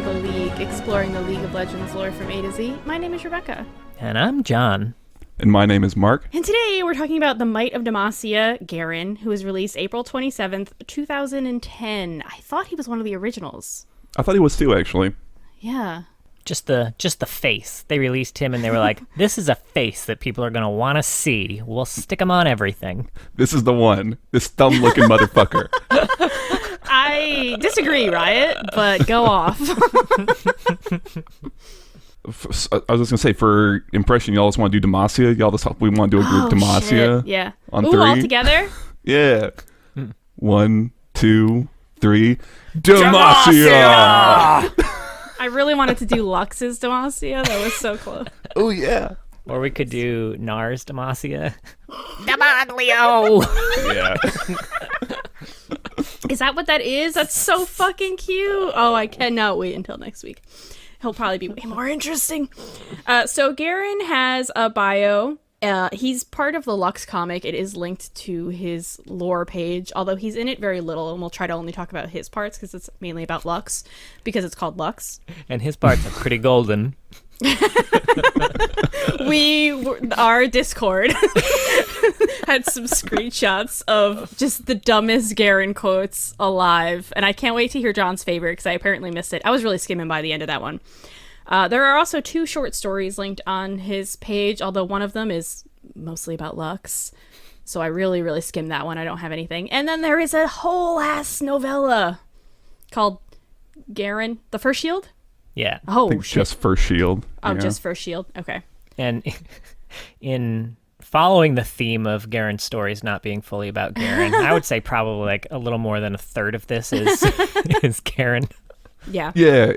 to The League, exploring the League of Legends lore from A to Z. My name is Rebecca. And I'm John. And my name is Mark. And today we're talking about the Might of Demacia, Garen, who was released April 27th, 2010. I thought he was one of the originals. I thought he was too, actually. Yeah. Just the face. They released him and they were like, this is a face that people are going to want to see. We'll stick him on everything. This is the one. This thumb-looking motherfucker. I disagree, Riot, but go off. I was just going to say, for impression, y'all just want to do Demacia? We want to do a group Demacia? Shit. Yeah. On Ooh, 3? all together? Yeah. 1, 2, 3. Demacia! I really wanted to do Lux's Demacia. That was so close. Oh, yeah. Or we could do Nars Demacia. Come on, Leo! Yeah. Is that what that is? That's so fucking cute. Oh, I cannot wait until next week. He'll probably be way more interesting. So Garen has a bio. He's part of the Lux comic. It is linked to his lore page, although he's in it very little, and we'll try to only talk about his parts because it's mainly about Lux, because it's called Lux. And his parts are pretty golden. Our Discord had some screenshots of just the dumbest Garen quotes alive, and I can't wait to hear John's favorite because I apparently missed it. I was really skimming by the end of that one. There are also 2 short stories linked on his page, although one of them is mostly about Lux, so I really, really skimmed that one. I don't have anything. And then there is a whole ass novella called Garen, the First Shield? Yeah. Oh, I think just First Shield. Oh, yeah. just First Shield. Okay. And in following the theme of Garen's stories not being fully about Garen, I would say probably like a little more than a third of this is Garen. Yeah. Yeah,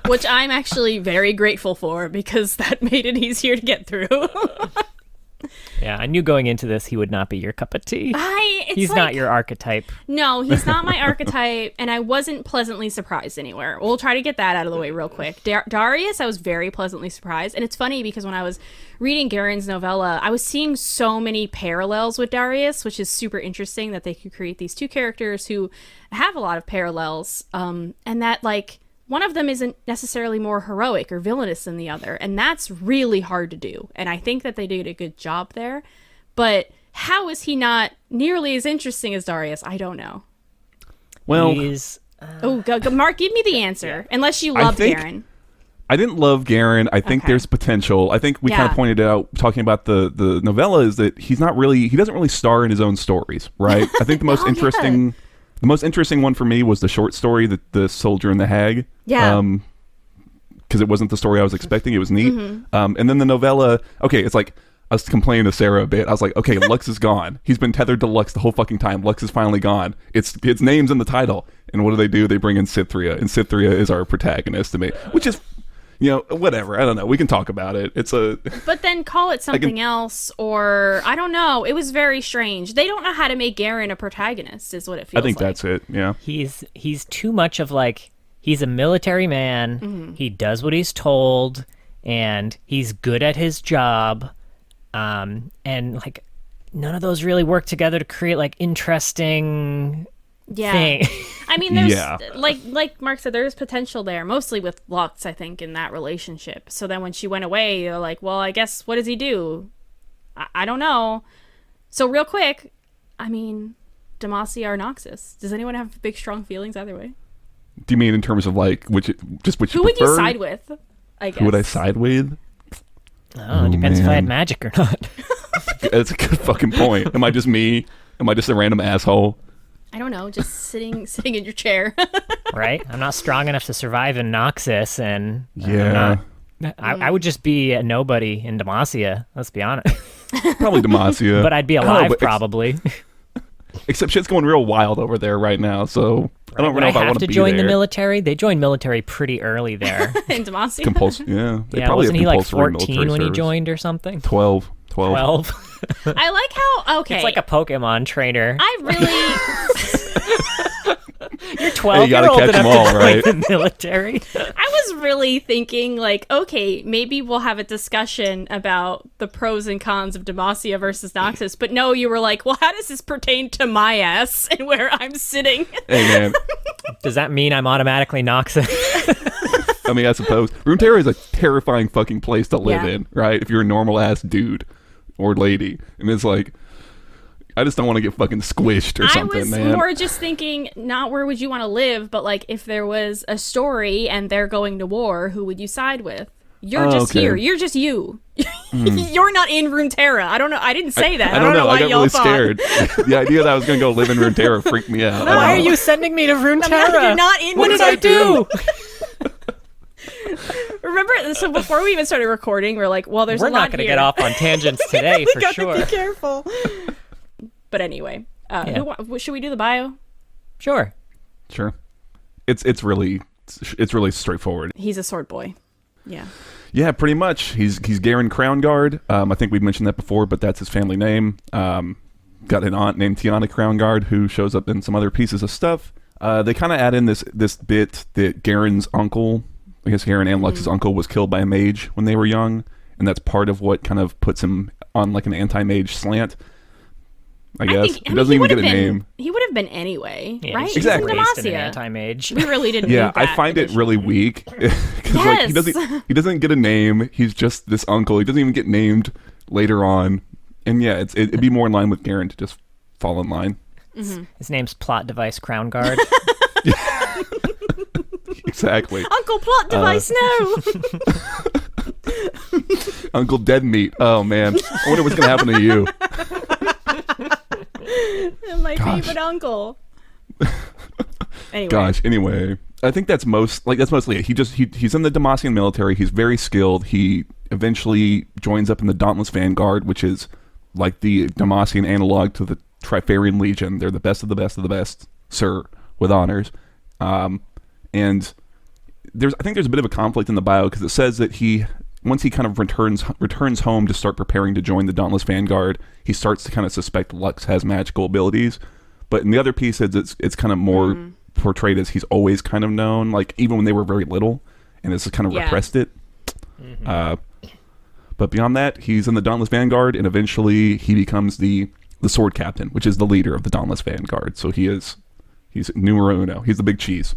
Which I'm actually very grateful for because that made it easier to get through. Yeah, I knew going into this he would not be your cup of tea. He's like, not your archetype. No, he's not my archetype, and I wasn't pleasantly surprised anywhere. We'll try to get that out of the way real quick. Darius, I was very pleasantly surprised, and it's funny because when I was reading Garen's novella, I was seeing so many parallels with Darius, which is super interesting that they could create these 2 characters who have a lot of parallels, and that, like, one of them isn't necessarily more heroic or villainous than the other, and that's really hard to do, and I think that they did a good job there, but how is he not nearly as interesting as Darius? I don't know. Well, go, Mark, give me the answer, unless you love Garen. I didn't love Garen. I think there's potential. I think we kind of pointed out, talking about the novella, is that he doesn't really star in his own stories, right? I think the most interesting... Yeah. The most interesting one for me was the short story, the Soldier and the Hag. Yeah. Because it wasn't the story I was expecting. It was neat. Mm-hmm. And then the novella, okay, it's like, I was complaining to Sarah a bit. I was like, okay, Lux is gone. He's been tethered to Lux the whole fucking time. Lux is finally gone. Its name's in the title. And what do? They bring in Cythria. And Cythria is our protagonist to me. Which is, whatever. I don't know. We can talk about it. But then call it something else, or I don't know. It was very strange. They don't know how to make Garen a protagonist, is what it feels like. I think that's it, yeah. He's too much of like, he's a military man. Mm-hmm. He does what he's told, and he's good at his job. And like, none of those really work together to create like interesting... thing. I mean, there's like Mark said, there's potential there, mostly with Lux, I think, in that relationship. So then when she went away, you're like, well, I guess, what does he do? I don't know. So real quick, I mean, Demacia or Noxus? Does anyone have big, strong feelings either way? Do you mean in terms of like which Who you would prefer? you side with? I guess. Who would I side with? Oh, it depends if I had magic or not. That's a good fucking point. Am I just me? Am I just a random asshole? I don't know, just sitting in your chair. Right? I'm not strong enough to survive in Noxus, and I would just be a nobody in Demacia, let's be honest. Probably Demacia. But I'd be alive, probably. Except shit's going real wild over there right now, so I don't know if I want to be join there. the military? They joined military pretty early there. In Demacia? They probably wasn't he like 14 when service. he joined or something? 12. 12. I like how, okay. It's like a Pokemon trainer. I really... You're 12. Hey, you gotta you're old catch enough them all, to right? join the military. I was really thinking, like, okay, maybe we'll have a discussion about the pros and cons of Demacia versus Noxus. But no, you were like, well, how does this pertain to my ass and where I'm sitting? Hey, man. Does that mean I'm automatically Noxus? I mean, I suppose. Runeterra is a terrifying fucking place to live in, right? If you're a normal-ass dude or lady. And it's like, I just don't want to get fucking squished or something, man. I was more just thinking, not where would you want to live, but like if there was a story and they're going to war, who would you side with? You're just here. You're just you. You're not in Runeterra. I don't know. I didn't say that. I don't know. why I got y'all really thought. scared. The idea that I was going to go live in Runeterra freaked me out. Why are you sending me to Runeterra? You're not in What did I do? Remember, so before we even started recording, we're like, well, there's We're a lot not going to here. get off on tangents today, We for gotta sure. be careful. But anyway, should we do the bio? Sure. Sure. It's really straightforward. He's a sword boy. Yeah. Yeah, pretty much. He's Garen Crownguard. I think we've mentioned that before, but that's his family name. Got an aunt named Tiana Crownguard who shows up in some other pieces of stuff. They kind of add in this bit that Garen's uncle, I guess Garen and Lux's uncle, was killed by a mage when they were young, and that's part of what kind of puts him on like an anti-mage slant. I guess he doesn't even get a name. He would have been anyway, Yeah, right? he's Exactly. raised in an Demacia. anti-mage. We really didn't. Yeah, need I that find it really addition. weak because like he doesn't get a name. He's just this uncle. He doesn't even get named later on, and yeah, it'd be more in line with Garen to just fall in line. His name's Plot Device Crown Guard. Exactly. Uncle Plot Device, no. Uncle Dead Meat. Oh man, I wonder what's gonna happen to you. My favorite uncle. Anyway. Gosh. Anyway, I think that's mostly it. He's in the Demacian military. He's very skilled. He eventually joins up in the Dauntless Vanguard, which is like the Demacian analog to the Trifarian Legion. They're the best of the best of the best, sir, with honors. And I think there's a bit of a conflict in the bio because it says that once he kind of returns home to start preparing to join the Dauntless Vanguard, he starts to kind of suspect Lux has magical abilities. But in the other piece, it's kind of more portrayed as he's always kind of known, like even when they were very little, and it's kind of repressed it. But beyond that, he's in the Dauntless Vanguard, and eventually he becomes the sword captain, which is the leader of the Dauntless Vanguard. So he's numero uno. He's the big cheese.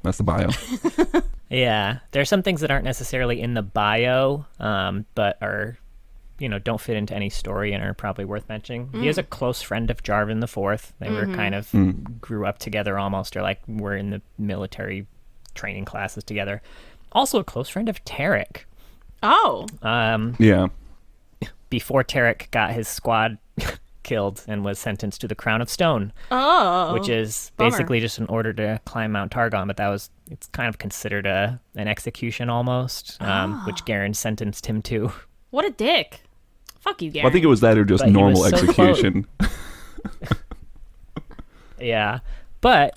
That's the bio. Yeah, there are some things that aren't necessarily in the bio, but are, don't fit into any story and are probably worth mentioning. He is a close friend of Jarvan the Fourth. They were kind of grew up together almost, or like were in the military training classes together. Also a close friend of Tarek. Oh. Yeah. Before Tarek got his squad killed and was sentenced to the Crown of Stone. Oh. Which is Bummer. basically just an order to climb Mount Targon, but it's kind of considered an execution almost, which Garen sentenced him to. What a dick. Fuck you, Garen. Well, I think it was that or just But he normal was so execution. Yeah, but,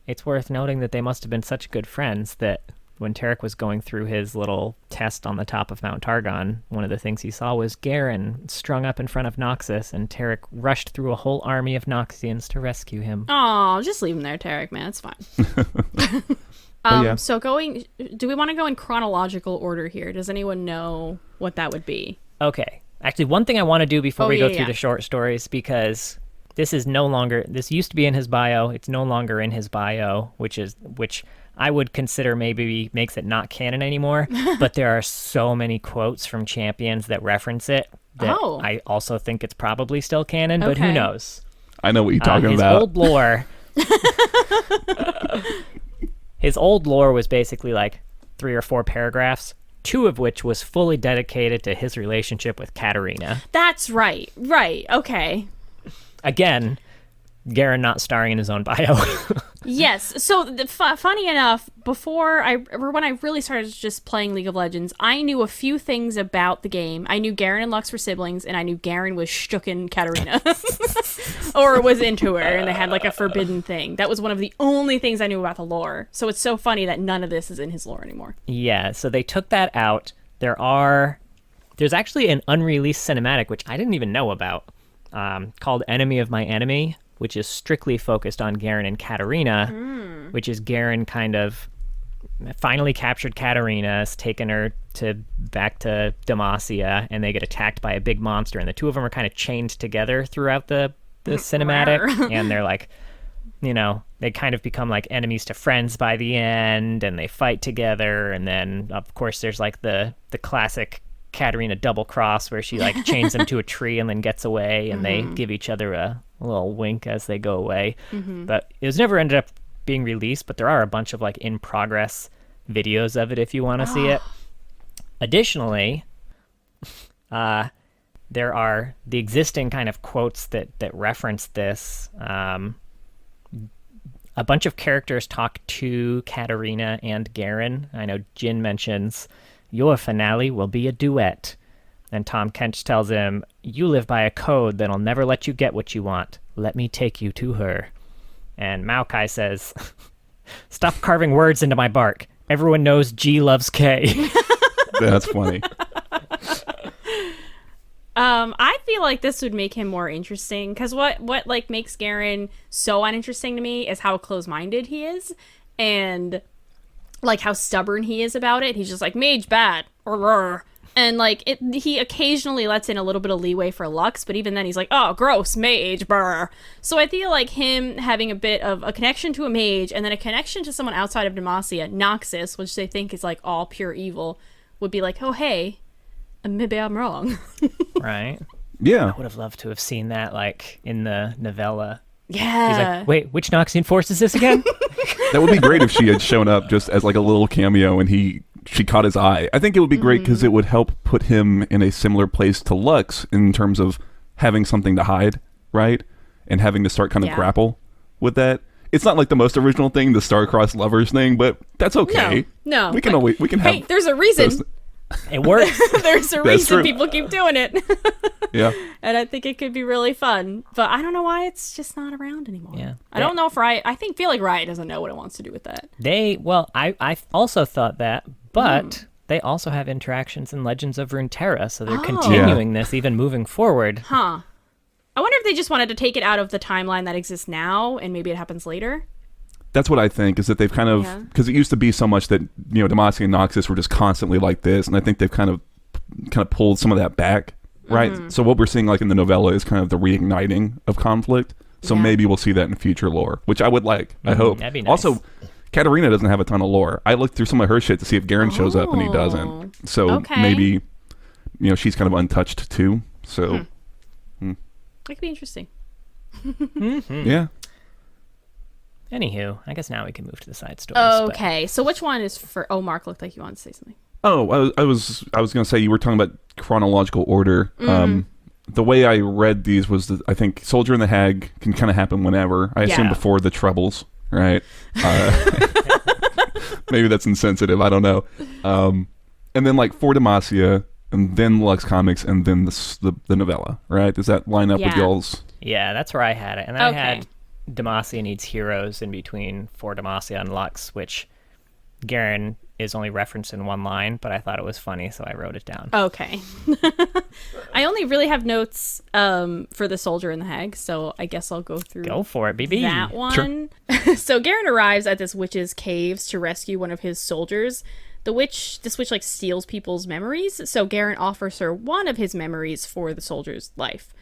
it's worth noting that they must have been such good friends that when Tarek was going through his little test on the top of Mount Targon, one of the things he saw was Garen strung up in front of Noxus, and Tarek rushed through a whole army of Noxians to rescue him. Oh, just leave him there, Tarek, man. It's fine. Yeah. So do we want to go in chronological order here? Does anyone know what that would be? Okay. Actually, one thing I want to do before we go through yeah. the short stories, this used to be in his bio. It's no longer in his bio, which I would consider maybe makes it not canon anymore. But there are so many quotes from champions that reference it that I also think it's probably still canon, but who knows? I know what you're talking his about. old lore. His old lore was basically like 3 or 4 paragraphs, 2 of which was fully dedicated to his relationship with Katarina. That's right. Right. Okay. Again, Garen not starring in his own bio. Yes. So funny enough, when I really started just playing League of Legends, I knew a few things about the game. I knew Garen and Lux were siblings, and I knew Garen was shooken Katarina. Or was into her, and they had like a forbidden thing. That was one of the only things I knew about the lore. So it's so funny that none of this is in his lore anymore. Yeah, so they took that out. There's actually an unreleased cinematic, which I didn't even know about, called Enemy of My Enemy, which is strictly focused on Garen and Katarina, which is Garen kind of finally captured Katarina, has taken her back to Demacia, and they get attacked by a big monster, and the two of them are kind of chained together throughout the cinematic, and they're like, they kind of become like enemies to friends by the end, and they fight together, and then of course there's like the classic Katarina double cross where she like chains them to a tree and then gets away, and they give each other a little wink as they go away. But it was never ended up being released, but there are a bunch of like in progress videos of it if you want to see it. Additionally, there are the existing kind of quotes that reference this. A bunch of characters talk to Katarina and Garen. I know Jin mentions, "Your finale will be a duet." And Tom Kench tells him, "You live by a code that'll never let you get what you want. Let me take you to her." And Maokai says, "Stop carving words into my bark. Everyone knows G loves K." That's funny. I feel like this would make him more interesting, because what like makes Garen so uninteresting to me is how close-minded he is, and like how stubborn he is about it. He's just like, mage bad, and like he occasionally lets in a little bit of leeway for Lux, but even then he's like, oh, gross, mage, brr. So I feel like him having a bit of a connection to a mage and then a connection to someone outside of Demacia, Noxus, which they think is like all pure evil, would be like, oh hey, maybe I'm wrong. Right. Yeah. I would have loved to have seen that like in the novella. Yeah. He's like, wait, which Noxian force is this again? That would be great if she had shown up just as like a little cameo and she caught his eye. I think it would be great because it would help put him in a similar place to Lux in terms of having something to hide, right? And having to start kind of grapple with that. It's not like the most original thing, the star-crossed lovers thing, but that's okay. No. We can always, we can have. Hey, there's a reason. It works. There's a reason people keep doing it. Yeah. And I think it could be really fun. But I don't know why it's just not around anymore. Yeah. I don't know if Riot, feel like Riot doesn't know what it wants to do with that. I also thought that, but they also have interactions in Legends of Runeterra, so they're continuing this, even moving forward. Huh. I wonder if they just wanted to take it out of the timeline that exists now, and maybe it happens later. That's what I think, is that they've kind of, because it used to be so much that, Demacia and Noxus were just constantly like this, and I think they've kind of pulled some of that back, right? So what we're seeing like in the novella is kind of the reigniting of conflict. So maybe we'll see that in future lore, which I would like. I hope. That'd be nice. Also, Katarina doesn't have a ton of lore. I looked through some of her shit to see if Garen shows up, and he doesn't. So maybe, she's kind of untouched too. So That could be interesting. Yeah. Anywho, I guess now we can move to the side stories. Okay, so which one is for... Oh, Mark looked like you wanted to say something. Oh, I was going to say, you were talking about chronological order. The way I read these was that I think Soldier and the Hag can kind of happen whenever. I assume before the Troubles, right? Maybe that's insensitive. I don't know. And then like for Demacia, and then Lux Comics, and then the novella, right? Does that line up with y'all's? Yeah, that's where I had it. And I had Demacia needs heroes in between for Demacia and Lux, which Garen is only referenced in one line, but I thought it was funny, so I wrote it down. Okay. I only really have notes for the Soldier and the Hag, so I guess I'll go through. Go for it, BB. That one. Sure. So Garen arrives at this witch's caves to rescue one of his soldiers. This witch like steals people's memories, so Garen offers her one of his memories for the soldier's life.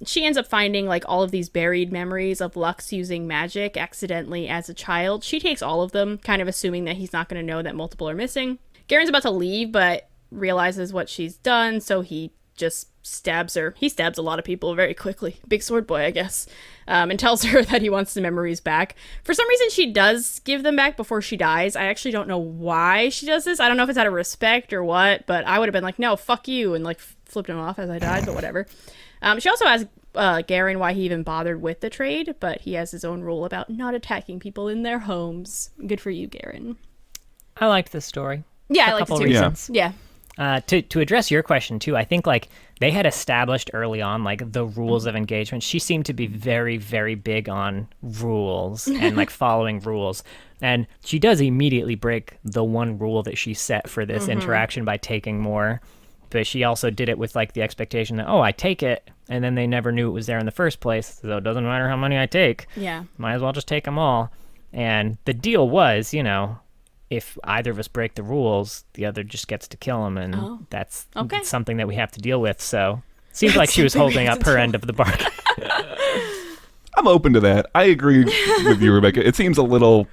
She ends up finding like all of these buried memories of Lux using magic accidentally as a child. She takes all of them, kind of assuming that he's not going to know that multiple are missing. Garen's about to leave, but realizes what she's done, so he just stabs her. He stabs a lot of people very quickly. Big sword boy, I guess. And tells her that he wants the memories back. For some reason, she does give them back before she dies. I actually don't know why she does this. I don't know if it's out of respect or what, but I would have been like, no, fuck you, and like flipped him off as I died, but whatever. She also asks Garen why he even bothered with the trade, but he has his own rule about not attacking people in their homes. Good for you, Garen. I liked this story. Yeah, I liked it too. Reasons. Yeah. To address your question too, I think like they had established early on like the rules of engagement. She seemed to be very, very big on rules and like following rules. And she does immediately break the one rule that she set for this interaction by taking more but she also did it with like the expectation that, I take it, and then they never knew it was there in the first place, so it doesn't matter how many I take. Yeah. Might as well just take them all. And the deal was, if either of us break the rules, the other just gets to kill him, and that's something that we have to deal with. So seems like she was holding up her end of the bargain. I'm open to that. I agree with you, Rebecca. It seems a little,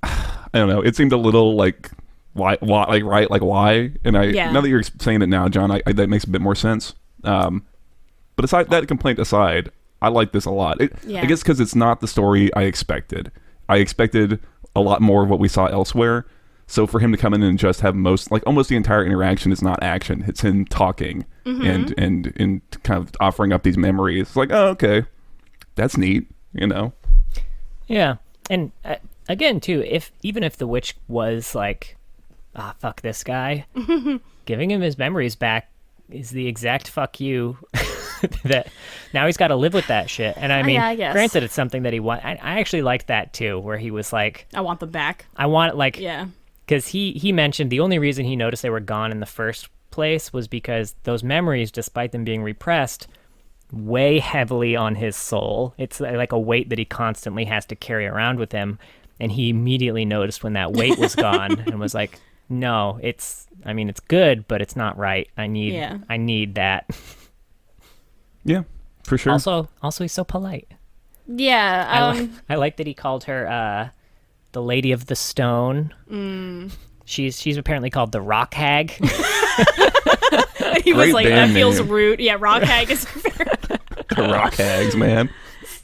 I don't know. It seemed a little like why? And now that you're saying it now, John, that makes a bit more sense. But aside that complaint aside, I like this a lot. I guess because it's not the story I expected. I expected a lot more of what we saw elsewhere. So for him to come in and just have almost the entire interaction is not action. It's him talking and kind of offering up these memories. It's like, oh, okay, that's neat, Yeah, and again too, even if the witch was like, fuck this guy, giving him his memories back is the exact fuck you. That now he's got to live with that shit. And I mean, granted, it's something that he wants. I actually liked that too, where he was like, I want them back. I want because he mentioned the only reason he noticed they were gone in the first place was because those memories, despite them being repressed, weigh heavily on his soul. It's like a weight that he constantly has to carry around with him. And he immediately noticed when that weight was gone and was like, no, it's good, but it's not right. I need that. Yeah, for sure. Also, he's so polite. Yeah. I like that he called her the Lady of the Stone. She's apparently called the Rock Hag. He was like, that feels name. rude. Yeah, Rock Hag is fair. The Rock Hags, man.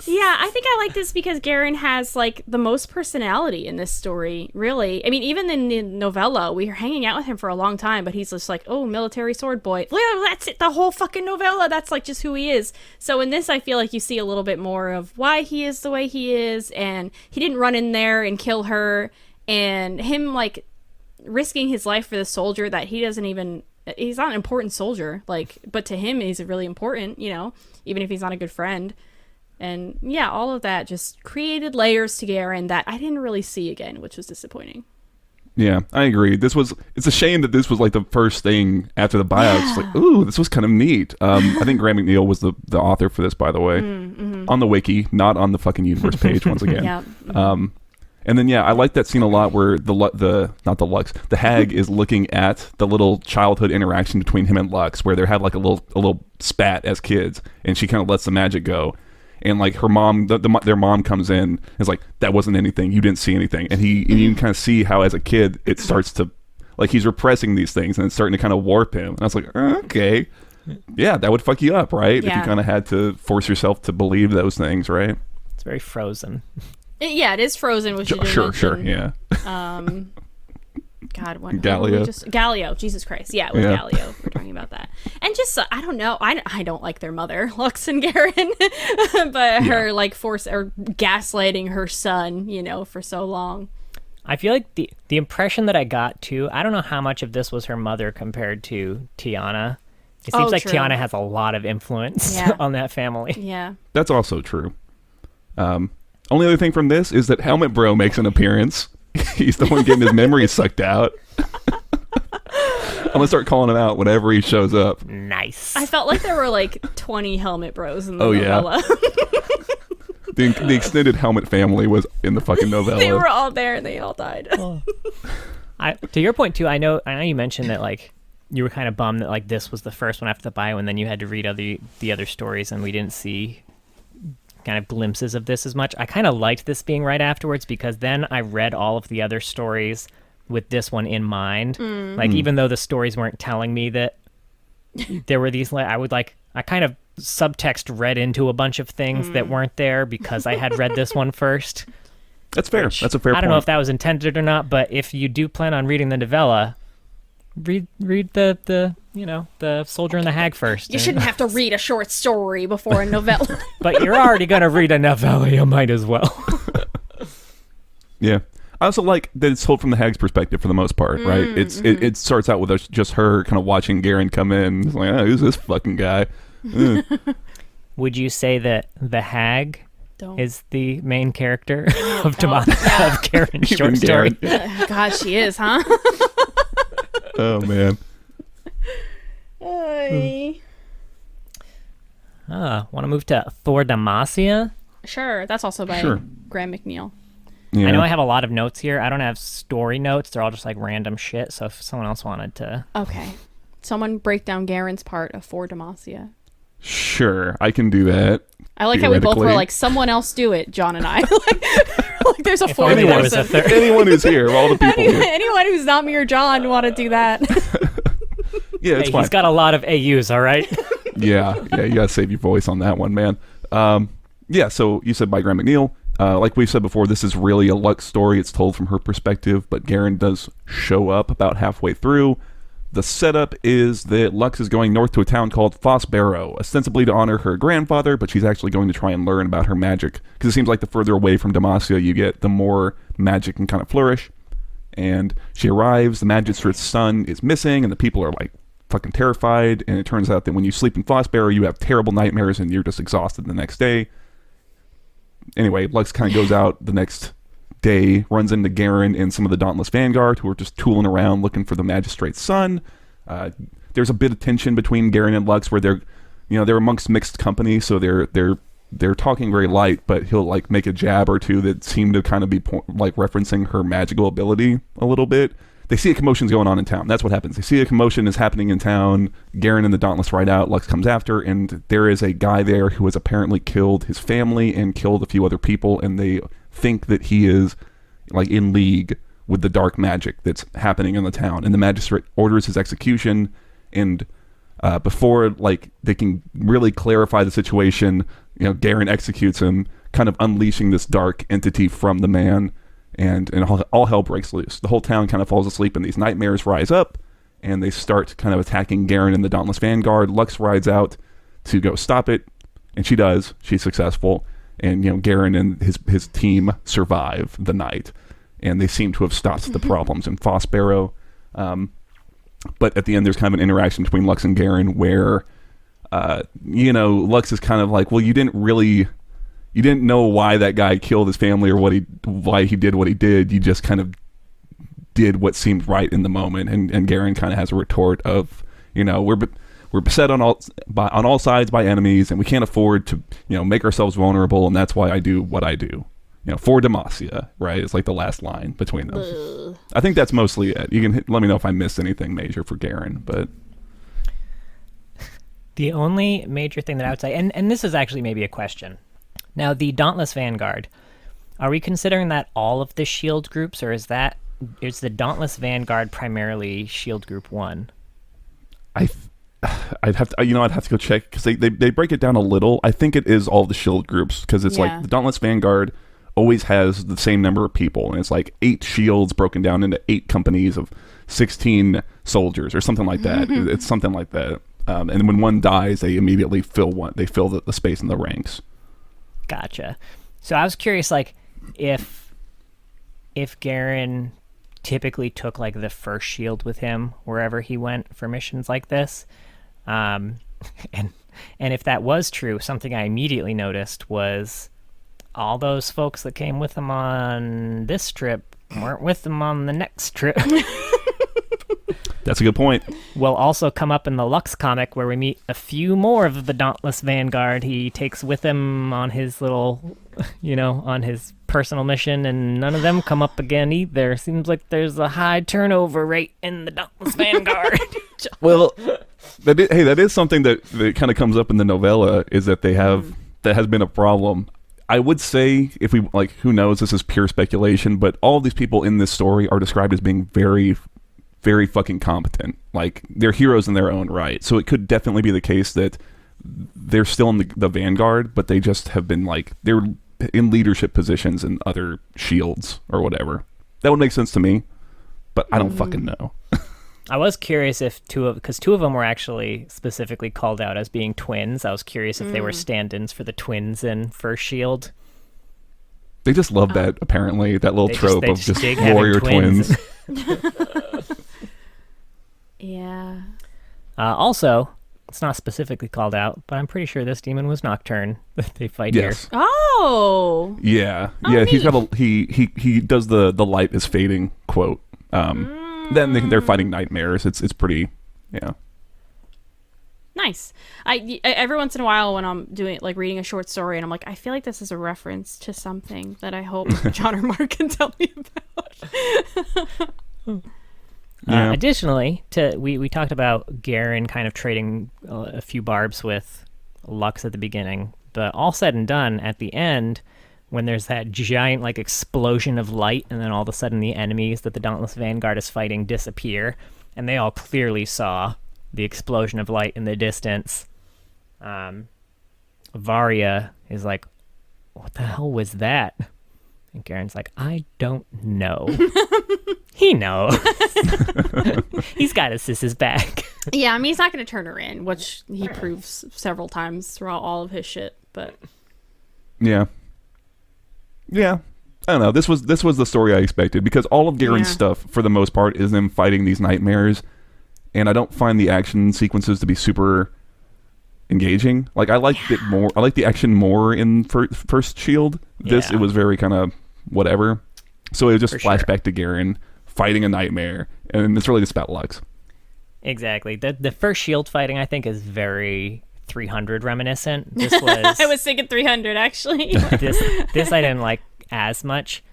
Yeah, I think I like this because Garen has like the most personality in this story, really. I mean, even in the novella, we were hanging out with him for a long time, but he's just like, oh, military sword boy. Well, that's it, the whole fucking novella. That's like just who he is. So in this, I feel like you see a little bit more of why he is the way he is, and he didn't run in there and kill her, and him like risking his life for the soldier that he's not an important soldier, but to him, he's really important, even if he's not a good friend. And yeah, all of that just created layers to Garen that I didn't really see again, which was disappointing. Yeah, I agree. It's a shame that this was like the first thing after the buyout. It's like, ooh, this was kind of neat. I think Graham McNeil was the author for this, by the way, on the wiki, not on the fucking universe page once again. Yeah. And then I like that scene a lot where the hag is looking at the little childhood interaction between him and Lux, where they had like a little spat as kids, and she kind of lets the magic go. And like her mom, their mom comes in and is like, that wasn't anything. You didn't see anything. And you can kind of see how as a kid, it starts to, like he's repressing these things and it's starting to kind of warp him. And I was like, okay, yeah, that would fuck you up, right? Yeah. If you kind of had to force yourself to believe those things, right? It's very Frozen. It is Frozen, which Sure, yeah. God, what? Galio. Galio, Jesus Christ. Yeah, with Galio. We're talking about that. And just, I don't know. I don't like their mother, Lux and Garen. But her, like, force or gaslighting her son, for so long. I feel like the impression that I got, too, I don't know how much of this was her mother compared to Tiana. It seems like true. Tiana has a lot of influence on that family. Yeah. That's also true. Only other thing from this is that Helmet Bro makes an appearance. He's the one getting his memories sucked out. I'm gonna start calling him out whenever he shows up. Nice. I felt like there were like 20 Helmet Bros in the novella. Yeah. The extended Helmet family was in the fucking novella. They were all there and they all died. To your point too, I know you mentioned that like you were kind of bummed that like this was the first one after the bio, and then you had to read the other stories, and we didn't see kind of glimpses of this as much. I kind of liked this being right afterwards because then I read all of the other stories with this one in mind. Like even though the stories weren't telling me that there were these, I kind of subtext read into a bunch of things that weren't there because I had read this one first. That's fair. That's a fair point. I don't know if that was intended or not, but if you do plan on reading the novella, read the Soldier and the Hag first. You shouldn't have to read a short story before a novella. But you're already going to read a novella, you might as well. Yeah. I also like that it's told from the Hag's perspective for the most part, right? It starts out with just her kind of watching Garen come in. It's like, oh, who's this fucking guy? Would you say that the Hag is the main character of Garen's short story? God, she is, huh? Oh, man. Want to move to Thor Demacia? Sure, that's also by Sure. Graham McNeil. Yeah. I know I have a lot of notes here. I don't have story notes. They're all just like random shit. So if someone else wanted to... Okay. Someone break down Garen's part of For Demacia. Sure, I can do that. I like how we both were theoretically. like, someone else do it, John and I. like there's a fourth only there was person. a third. Anyone who's here, all the people here. Anyone who's not me or John want to do that. Yeah, it's Hey, fine. he's got a lot of AUs, all right? Yeah, you gotta save your voice on that one, man. Yeah, so you said by Graham McNeil. Like we said before, this is really a Lux story. It's told from her perspective, but Garen does show up about halfway through. The setup is that Lux is going north to a town called Fossbarrow, ostensibly to honor her grandfather, but she's actually going to try and learn about her magic, because it seems like the further away from Demacia you get, the more magic can kind of flourish. And she arrives, the magistrate's son is missing, and the people are like fucking terrified, and it turns out that when you sleep in Fossbarrow, you have terrible nightmares, and you're just exhausted the next day. Anyway, Lux kind of goes out the next day, runs into Garen and some of the Dauntless Vanguard, who are just tooling around looking for the magistrate's son. There's a bit of tension between Garen and Lux, where they're amongst mixed company, so they're talking very light, but he'll like make a jab or two that seem to kind of be like referencing her magical ability a little bit. They see a commotion's going on in town. That's what happens. They see a commotion is happening in town. Garen and the Dauntless ride out. Lux comes after, and there is a guy there who has apparently killed his family and killed a few other people, and they think that he is like in league with the dark magic that's happening in the town. And the magistrate orders his execution, and before like they can really clarify the situation, Garen executes him, kind of unleashing this dark entity from the man. And all hell breaks loose. The whole town kind of falls asleep, and these nightmares rise up, and they start kind of attacking Garen and the Dauntless Vanguard. Lux rides out to go stop it, and she does. She's successful, and Garen and his team survive the night, and they seem to have stopped the problems in Fossbarrow. But at the end, there's kind of an interaction between Lux and Garen where, Lux is kind of like, well, you didn't know why that guy killed his family or why he did what he did. You just kind of did what seemed right in the moment. And Garen kind of has a retort of, we're beset on all sides by enemies, and we can't afford to, make ourselves vulnerable. And that's why I do what I do. For Demacia, right? It's like the last line between them. Ugh. I think that's mostly it. You can let me know if I missed anything major for Garen, but The only major thing that I would say, and this is actually maybe a question. Now, the Dauntless Vanguard, are we considering that all of the shield groups, or is the Dauntless Vanguard primarily shield group 1? I'd have to go check, because they break it down a little. I think it is all the shield groups, because it's like the Dauntless Vanguard always has the same number of people, and it's like 8 shields broken down into 8 companies of 16 soldiers or something like that. It's something like that. And when one dies, they immediately fill the space in the ranks. Gotcha. So I was curious, like, if Garen typically took like the first shield with him wherever he went for missions like this, and if that was true, something I immediately noticed was all those folks that came with him on this trip weren't with him on the next trip. That's a good point. Will also come up in the Lux comic, where we meet a few more of the Dauntless Vanguard he takes with him on his little, on his personal mission, and none of them come up again either. Seems like there's a high turnover rate in the Dauntless Vanguard. Well, that is something that kind of comes up in the novella, is that that has been a problem. I would say, if we, like, who knows, this is pure speculation, but all of these people in this story are described as being very, very fucking competent. Like, they're heroes in their own right. So it could definitely be the case that they're still in the Vanguard, but they just have been, like, they're in leadership positions in other shields or whatever. That would make sense to me, but I don't fucking know. I was curious if because two of them were actually specifically called out as being twins. I was curious if they were stand-ins for the twins in First Shield. They just love that, apparently, that little trope of just dig having warrior twins. Yeah. Also, it's not specifically called out, but I'm pretty sure this demon was Nocturne that they fight Yes. here. Oh. Yeah. Oh, Yeah, he's neat. got he does the light is fading quote. Then they're fighting nightmares. It's pretty, yeah. Nice. Every once in a while when I'm doing like reading a short story and I'm like, I feel like this is a reference to something that I hope John or Mark can tell me about. Yeah. Additionally, we talked about Garen kind of trading a few barbs with Lux at the beginning, but all said and done, at the end, when there's that giant like explosion of light, and then all of a sudden the enemies that the Dauntless Vanguard is fighting disappear, and they all clearly saw the explosion of light in the distance. Varia is like, "What the hell was that?" And Garen's like, "I don't know." He knows. He's got his sis's back. Yeah, I mean, he's not going to turn her in, which he proves several times throughout all of his shit. But Yeah. I don't know. This was the story I expected, because all of Garen's stuff, for the most part, is them fighting these nightmares, and I don't find the action sequences to be super engaging. Like, I liked it more. I like the action more in First Shield. This, Yeah. it was very kind of whatever. So it was just For flashback sure. to Garen fighting a nightmare, and it's really just about Lux. Exactly. The first shield fighting, I think, is very 300 reminiscent. This was I was thinking 300, actually. this I didn't like as much.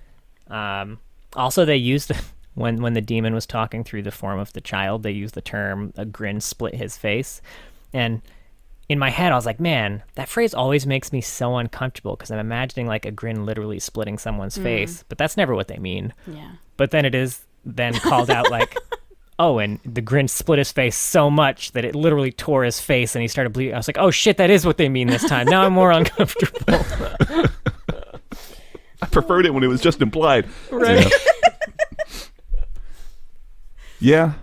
Also, they used when the demon was talking through the form of the child, they used the term "a grin split his face," and in my head I was like, man, that phrase always makes me so uncomfortable, because I'm imagining like a grin literally splitting someone's face, but that's never what they mean. Yeah. But then it is then called out like, oh, and the grin split his face so much that it literally tore his face and he started bleeding. I was like, oh shit, that is what they mean this time. Now I'm more uncomfortable. I preferred it when it was just implied. Right. Yeah.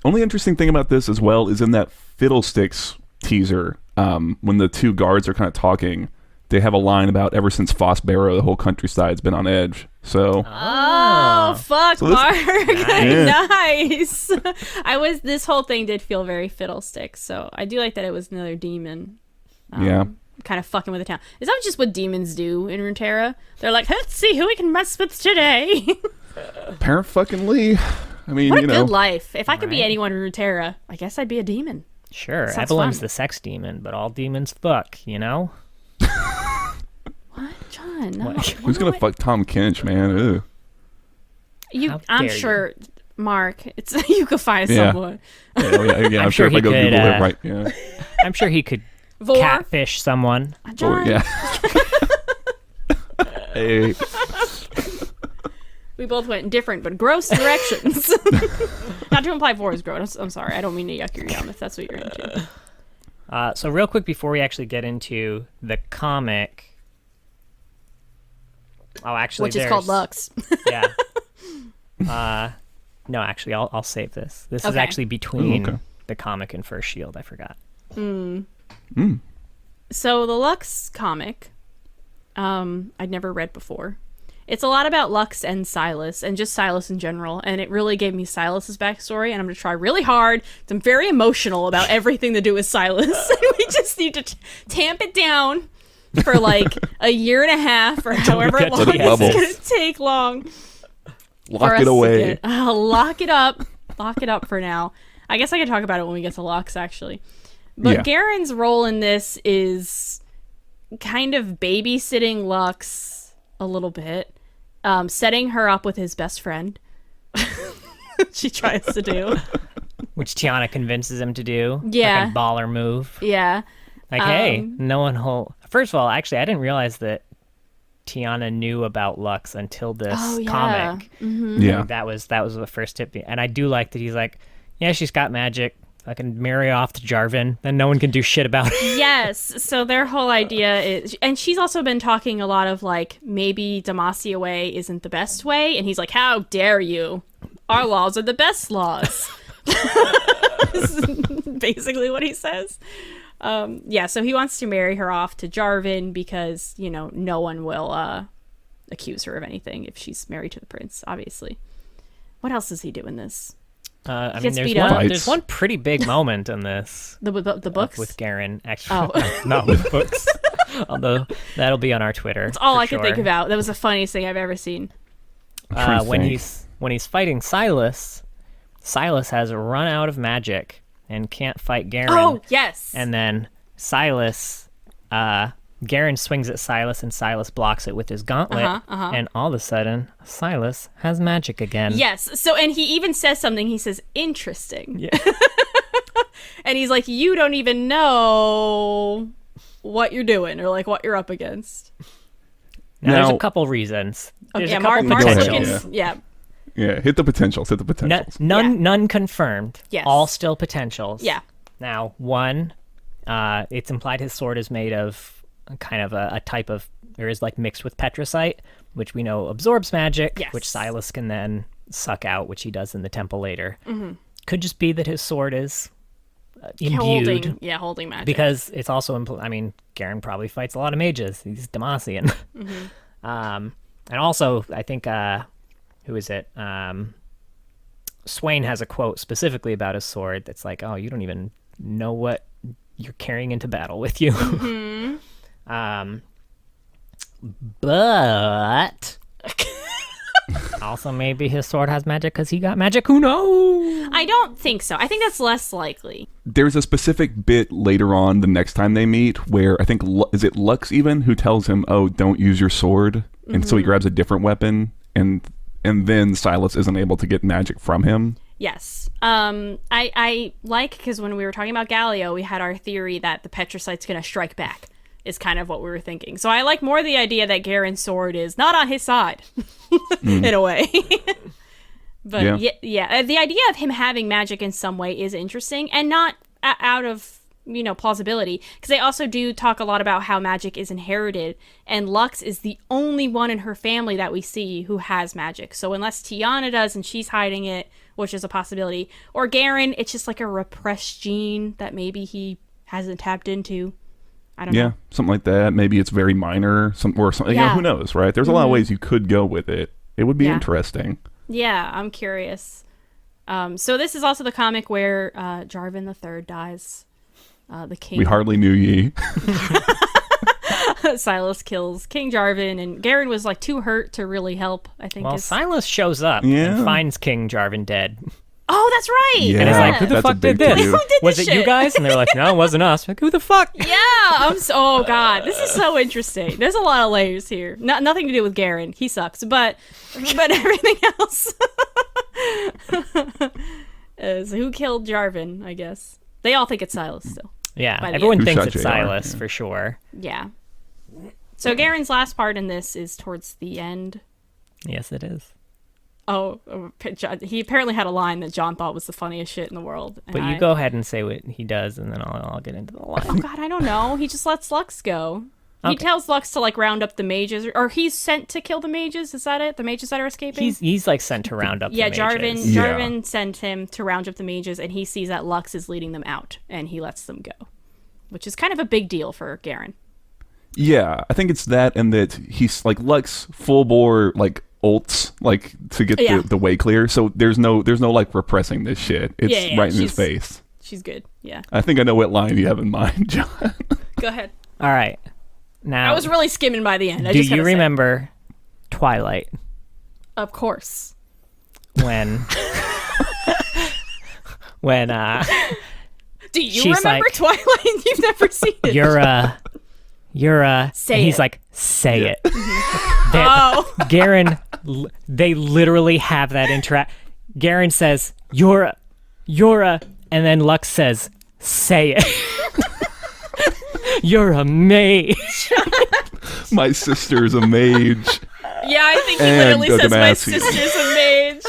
Only interesting thing about this as well is in that Fiddlesticks teaser, when the two guards are kind of talking, they have a line about ever since Foss Barrow, the whole countryside's been on edge. So Oh, fuck, So this- Mark. Yeah. Nice. This whole thing did feel very Fiddlesticks, so I do like that it was another demon. yeah. Kind of fucking with the town. Is that just what demons do in Runeterra? They're like, let's see who we can mess with today. Parent fucking Lee. I mean, What a you know. good life. If I could be Right. anyone in Runeterra, I guess I'd be a demon. Sure, Sounds Evelyn's fun. the sex demon, but all demons fuck, you know? What? John, no. What? Who's gonna fuck Tom Kinch, man? Ew. How I'm dare you. sure, Mark, it's you could find Yeah. someone. Yeah, I'm I'm sure sure if I he go could, Google it, uh, right? Yeah. I'm sure he could Vor? catfish someone. John, Yeah. Hey. we both went in different but gross directions. Not to imply Vor is gross. I'm sorry. I don't mean to yuck your yum if that's what you're into. So real quick before we actually get into the comic. Oh, actually, Which is called Lux. Yeah. No, actually, I'll save this. This is Okay. actually between okay. the comic and First Shield. I forgot. So the Lux comic, I'd never read before. It's a lot about Lux and Silas, and just Silas in general, and it really gave me Silas's backstory, and I'm going to try really hard. 'Cause I'm very emotional about everything to do with Silas, and we just need to tamp it down for like a year and a half, or however get to long the it's bubble. going to take long. for Lock us it to away. get- lock it up. Lock it up for now. I guess I can talk about it when we get to Lux, actually. But Yeah. Garen's role in this is kind of babysitting Lux a little bit, setting her up with his best friend. She tries to do. Which Tiana convinces him to do. Yeah. Like a baller move. Yeah. Like, hey, no one will... First of all, actually, I didn't realize that Tiana knew about Lux until this Oh, yeah. comic. Yeah. That was the first tip. And I do like that he's like, yeah, she's got magic. I can marry off to Jarvan. Then no one can do shit about it. Yes. So their whole idea is, and she's also been talking a lot of like, maybe Demacia way isn't the best way. And he's like, how dare you? Our laws are the best laws. This is basically what he says. Yeah, so he wants to marry her off to Jarvan because, you know, no one will accuse her of anything if she's married to the prince, obviously. What else does he do in this? I mean, gets there's beat up. one, Fights. one pretty big moment in this The books? with Garen. Actually, Oh. not with books. Although that'll be on our Twitter. That's all for I could think sure. about. That was the funniest thing I've ever seen. I'm trying to When think. he's fighting Silas has run out of magic, and can't fight Garen. Oh, yes. And then Silas, Garen swings at Silas, and Silas blocks it with his gauntlet. And all of a sudden, Silas has magic again. Yes. So, and he even says something. He says, interesting. Yeah. And he's like, you don't even know what you're doing or like what you're up against. Now, there's a couple reasons. There's a couple Mark's potentials. looking, yeah. Yeah, hit the potentials. None confirmed. Yes. All still potentials. Yeah. Now, one, it's implied his sword is made of kind of a type of, or is like mixed with petricite, which we know absorbs magic, which Silas can then suck out, which he does in the temple later. Could just be that his sword is imbued. Holding magic. Because it's also, Garen probably fights a lot of mages. He's Demacian. And also, I think, who is it? Swain has a quote specifically about his sword that's like, oh, you don't even know what you're carrying into battle with you. But also maybe his sword has magic because he got magic. Who knows? I don't think so. I think that's less likely. There's a specific bit later on the next time they meet where I think, is it Lux even, who tells him, oh, don't use your sword. And so he grabs a different weapon, and then Silas isn't able to get magic from him. Yes. I like, because when we were talking about Galio, we had our theory that the Petricite's going to strike back, is kind of what we were thinking. So I like more the idea that Garen's sword is not on his side, in a way. But yeah, the idea of him having magic in some way is interesting, and not out of, plausibility, because they also do talk a lot about how magic is inherited, and Lux is the only one in her family that we see who has magic. So unless Tiana does and she's hiding it, which is a possibility, or Garen, it's just like a repressed gene that maybe he hasn't tapped into. I don't know. Yeah, something like that. Maybe it's very minor, or something. Who knows, right? There's a lot of ways you could go with it. It would be interesting. Yeah, I'm curious. So this is also the comic where Jarvan III dies. The king. We hardly knew ye. Silas kills King Jarvan, and Garen was like too hurt to really help, I think. Well, Silas shows up and finds King Jarvan dead. Oh, that's right. Yeah. And he's like, who the fuck did this? Was it you guys? And they're like, no, it wasn't us. Like, who the fuck? Yeah. Oh, God. This is so interesting. There's a lot of layers here. Nothing to do with Garen. He sucks. But everything else. Is who killed Jarvan, I guess. They all think it's Silas still. Yeah. Everyone thinks it's JR? Silas for sure. Yeah. So Garen's last part in this is towards the end. Yes, it is. Oh, he apparently had a line that John thought was the funniest shit in the world. But you go ahead and say what he does, and then I'll get into the line. Oh, God, I don't know. He just lets Lux go. Okay. He tells Lux to, like, round up the mages, or he's sent to kill the mages. Is that it? The mages that are escaping? He's like, sent to round up the mages. Jarvan sent him to round up the mages, and he sees that Lux is leading them out, and he lets them go, which is kind of a big deal for Garen. Yeah, I think it's that, and that he's, like, Lux full bore, like, ults, like, to get the way clear. So there's no like repressing this shit. It's right in his face. She's good. Yeah. I think I know what line you have in mind, John. Go ahead. All right. Now, I was really skimming by the end. Do you remember Twilight? Of course. When do you remember Twilight? You've never seen it. He's like, say it. Garen, they literally have that interact. Garen says, you're a, and then Lux says, say it. You're a mage. My sister's a mage. Yeah, I think he literally says my sister's a mage.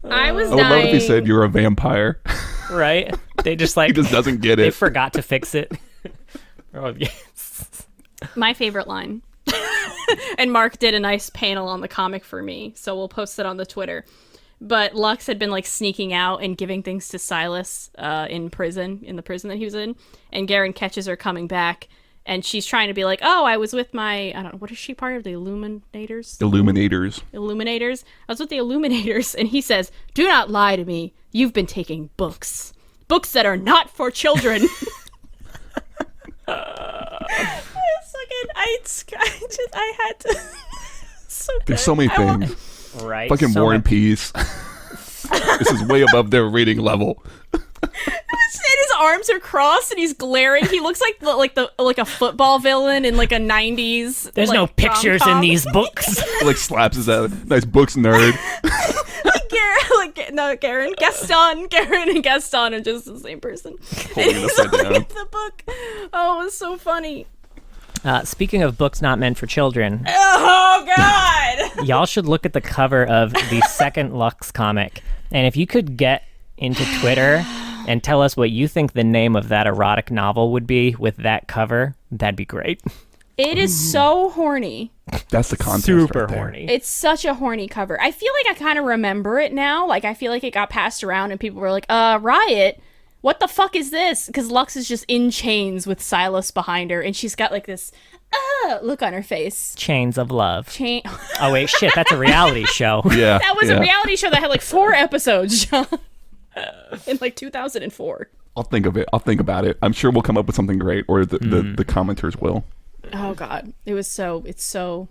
I would love if he said you're a vampire. Right? They just like... he just doesn't get it. They forgot to fix it. Oh, yes. My favorite line. And Mark did a nice panel on the comic for me, so we'll post it on the Twitter. But Lux had been like sneaking out and giving things to Silas in the prison that he was in. And Garen catches her coming back, and she's trying to be like, oh, I was with my, I don't know, what is she part of? The Illuminators? Illuminators. I was with the Illuminators, and he says, do not lie to me. You've been taking books. Books that are not for children. I had to. So good. There's so many things. Right. Fucking War and Peace. This is way above their reading level. And his arms are crossed and he's glaring. He looks like a football villain in like a 90s. There's no pictures in these books. Like slaps his head. Nice books, nerd. Garen, Garen and Gaston are just the same person. Holding it upside down. The book. Oh, it was so funny. Speaking of books not meant for children. Oh, God. Y'all should look at the cover of the second Lux comic. And if you could get into Twitter and tell us what you think the name of that erotic novel would be with that cover, that'd be great. It is so horny. That's the context. Super right there. horny. It's such a horny cover. I feel like I kind of remember it now. Like, I feel like it got passed around and people were like, Riot, what the fuck is this? Because Lux is just in chains with Silas behind her, and she's got like this look on her face. Chains of Love. Oh, wait, shit, that's a reality show. Yeah. That was a reality show that had like 4 episodes, John. In like 2004. I'll think of it. I'll think about it. I'm sure we'll come up with something great, or the commenters will. Oh God, it's so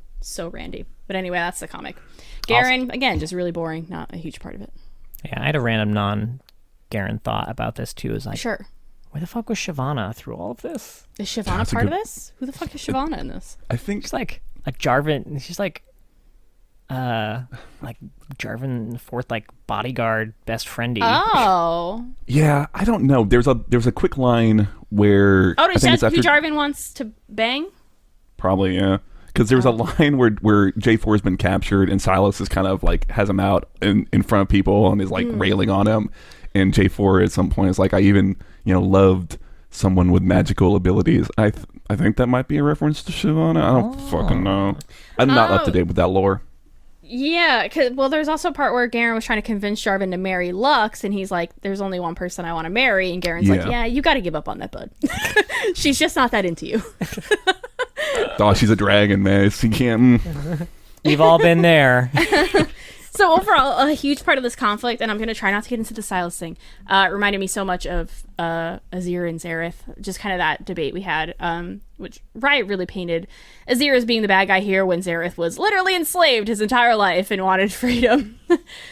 randy. But anyway, that's the comic. Garen, again, just really boring. Not a huge part of it. Yeah, I had a random non-Garen thought about this too. Is like, Sure. where the fuck was Shyvana through all of this? Is Shyvana part of this? Who the fuck is Shyvana in this? I think She's like a Jarvan. She's like Jarvan fourth like bodyguard best friendy. Oh. Yeah, I don't know. There's a quick line where Oh, I is think it's that who after Jarvan wants to bang? probably yeah. Because there's a line where J4 has been captured and Silas is kind of like has him out in front of people and is like railing on him, and J4 at some point is like, I even loved someone with magical abilities. I think that might be a reference to Shyvana. I don't fucking know. I'm not up to date with that lore. Yeah, well, there's also a part where Garen was trying to convince Jarvan to marry Lux, and he's like, there's only one person I want to marry, and Garen's like, yeah, you got to give up on that, bud. She's just not that into you. Oh, she's a dragon, man. She can't. We've all been there. So overall, a huge part of this conflict, and I'm going to try not to get into the Silas thing, reminded me so much of Azir and Xerath, just kind of that debate we had, which Riot really painted Azir as being the bad guy here when Xerath was literally enslaved his entire life and wanted freedom.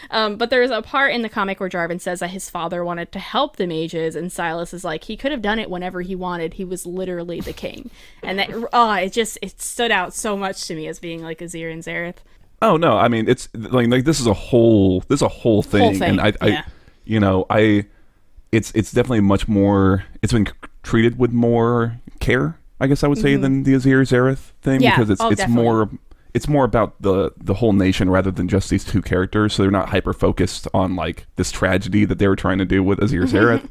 But there's a part in the comic where Jarvan says that his father wanted to help the mages, and Silas is like, he could have done it whenever he wanted. He was literally the king. And that, it stood out so much to me as being like Azir and Xerath. Oh no, I mean it's like this is a whole thing, and it's definitely much more. It's been treated with more care, I guess I would say, than the Azir Xerath thing, because it's more about the whole nation rather than just these two characters. So they're not hyper focused on like this tragedy that they were trying to do with Azir Xerath.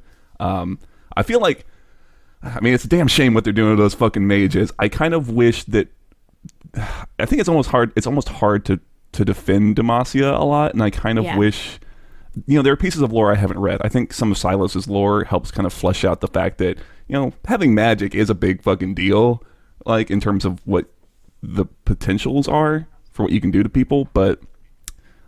I feel like, I mean, it's a damn shame what they're doing to those fucking mages. I kind of wish that. I think it's almost hard. It's almost hard to defend Demacia a lot, and I kind of wish, there are pieces of lore I haven't read. I think some of Silas's lore helps kind of flesh out the fact that having magic is a big fucking deal, like in terms of what the potentials are for what you can do to people. But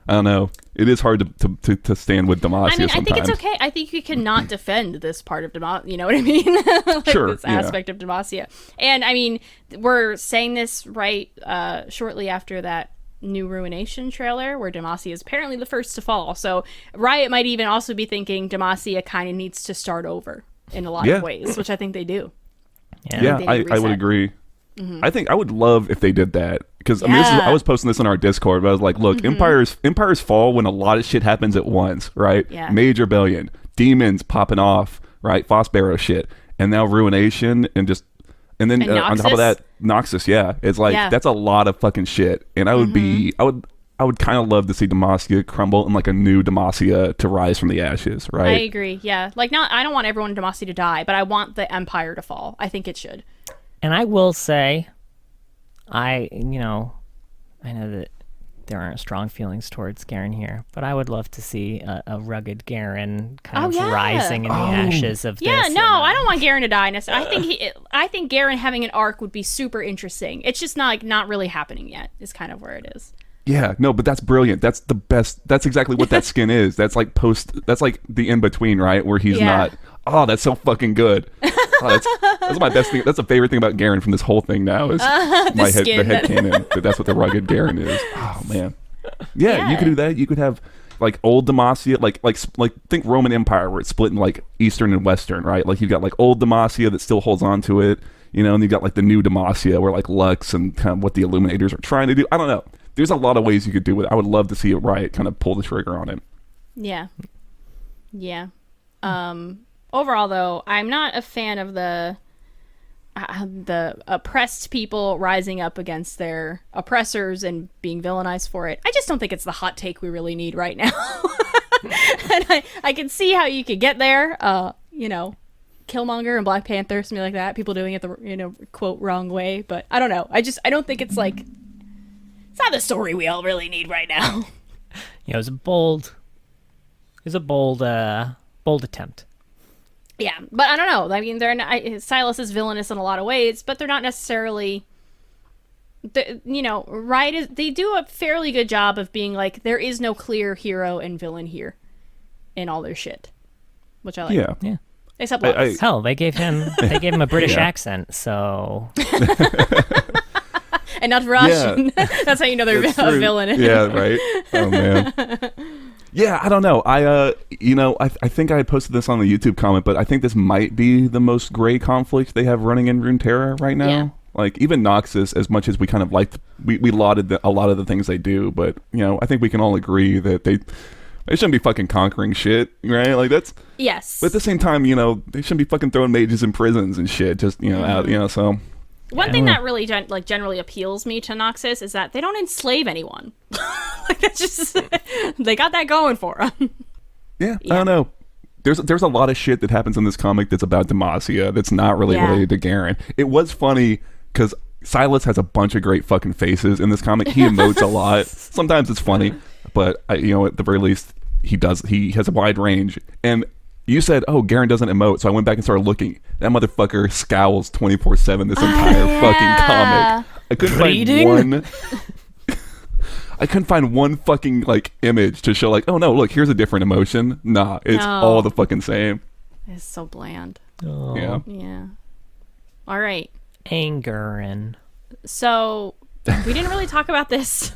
I don't know. It is hard to stand with Demacia. I mean, sometimes. I think it's okay. I think you cannot defend this part of Demacia. You know what I mean? Like sure. This aspect of Demacia. And I mean, we're saying this right shortly after that new Ruination trailer where Demacia is apparently the first to fall. So Riot might even also be thinking Demacia kind of needs to start over in a lot of ways, which I think they do. Yeah, I would agree. I think I would love if they did that, because I mean, I was posting this on our Discord, but I was like, look, empires fall when a lot of shit happens at once, right? Yeah. Mage rebellion, demons popping off, right? Fossbarrow shit, and now Ruination, and then on top of that, Noxus. Yeah, it's like that's a lot of fucking shit, and I would I would kind of love to see Demacia crumble and like a new Demacia to rise from the ashes, right? I agree. Yeah, like I don't want everyone in Demacia to die, but I want the empire to fall. I think it should. And I will say, I know that there aren't strong feelings towards Garen here, but I would love to see a rugged Garen kind of rising in the ashes of this. Yeah, no, I don't want Garen to die. I think Garen having an arc would be super interesting. It's just not really happening yet, is kind of where it is. Yeah, no, but that's brilliant. That's the best. That's exactly what that skin is. That's like that's like the in-between, right? Where he's not, that's so fucking good. That's my best thing. That's the favorite thing about Garen from this whole thing now is the head canon. That's what the rugged Garen is. Oh man, yeah, you could do that. You could have like old Demacia, like think Roman Empire, where it's split in like Eastern and Western, right? Like you've got like old Demacia that still holds on to it, you know, and you've got like the new Demacia, where like Lux and kind of what the Illuminators are trying to do. I don't know. There's a lot of ways you could do it. I would love to see a Riot kind of pull the trigger on it. Yeah. Overall, though, I'm not a fan of the oppressed people rising up against their oppressors and being villainized for it. I just don't think it's the hot take we really need right now. And I can see how you could get there. You know, Killmonger and Black Panther, something like that. People doing it the, you know, quote, wrong way. But I don't know. I don't think it's like, it's not the story we all really need right now. You know, it was a bold attempt. Yeah, but I don't know. I mean, Silas is villainous in a lot of ways, but they're not necessarily. You know, Riot they do a fairly good job of being like, there is no clear hero and villain here, in all their shit, which I like. Yeah. Except Lux. Hell, they gave him a British accent, so. And not Russian. Yeah. That's how you know they're a villain. Yeah, right. Oh man. Yeah, I don't know. I think I posted this on the YouTube comment, but I think this might be the most gray conflict they have running in Runeterra right now. Yeah. Like, even Noxus, as much as we kind of liked, we lauded a lot of the things they do, but, you know, I think we can all agree that they shouldn't be fucking conquering shit, right? Like, that's... Yes. But at the same time, you know, they shouldn't be fucking throwing mages in prisons and shit, just, you know, out, you know, so... One thing that really generally appeals me to Noxus is that they don't enslave anyone. Like, that's just they got that going for them. Yeah, I don't know. There's a lot of shit that happens in this comic that's about Demacia that's not really related to Garen. It was funny because Silas has a bunch of great fucking faces in this comic. He emotes a lot. Sometimes it's funny, but you know, at the very least, he has a wide range. And you said, "Oh, Garen doesn't emote," so I went back and started looking. That motherfucker scowls 24/7 this entire fucking comic. I couldn't find one fucking like image to show like, oh no, look, here's a different emotion. Nah, it's all the fucking same. It's so bland. Oh. Yeah. All right. Garen. So we didn't really talk about this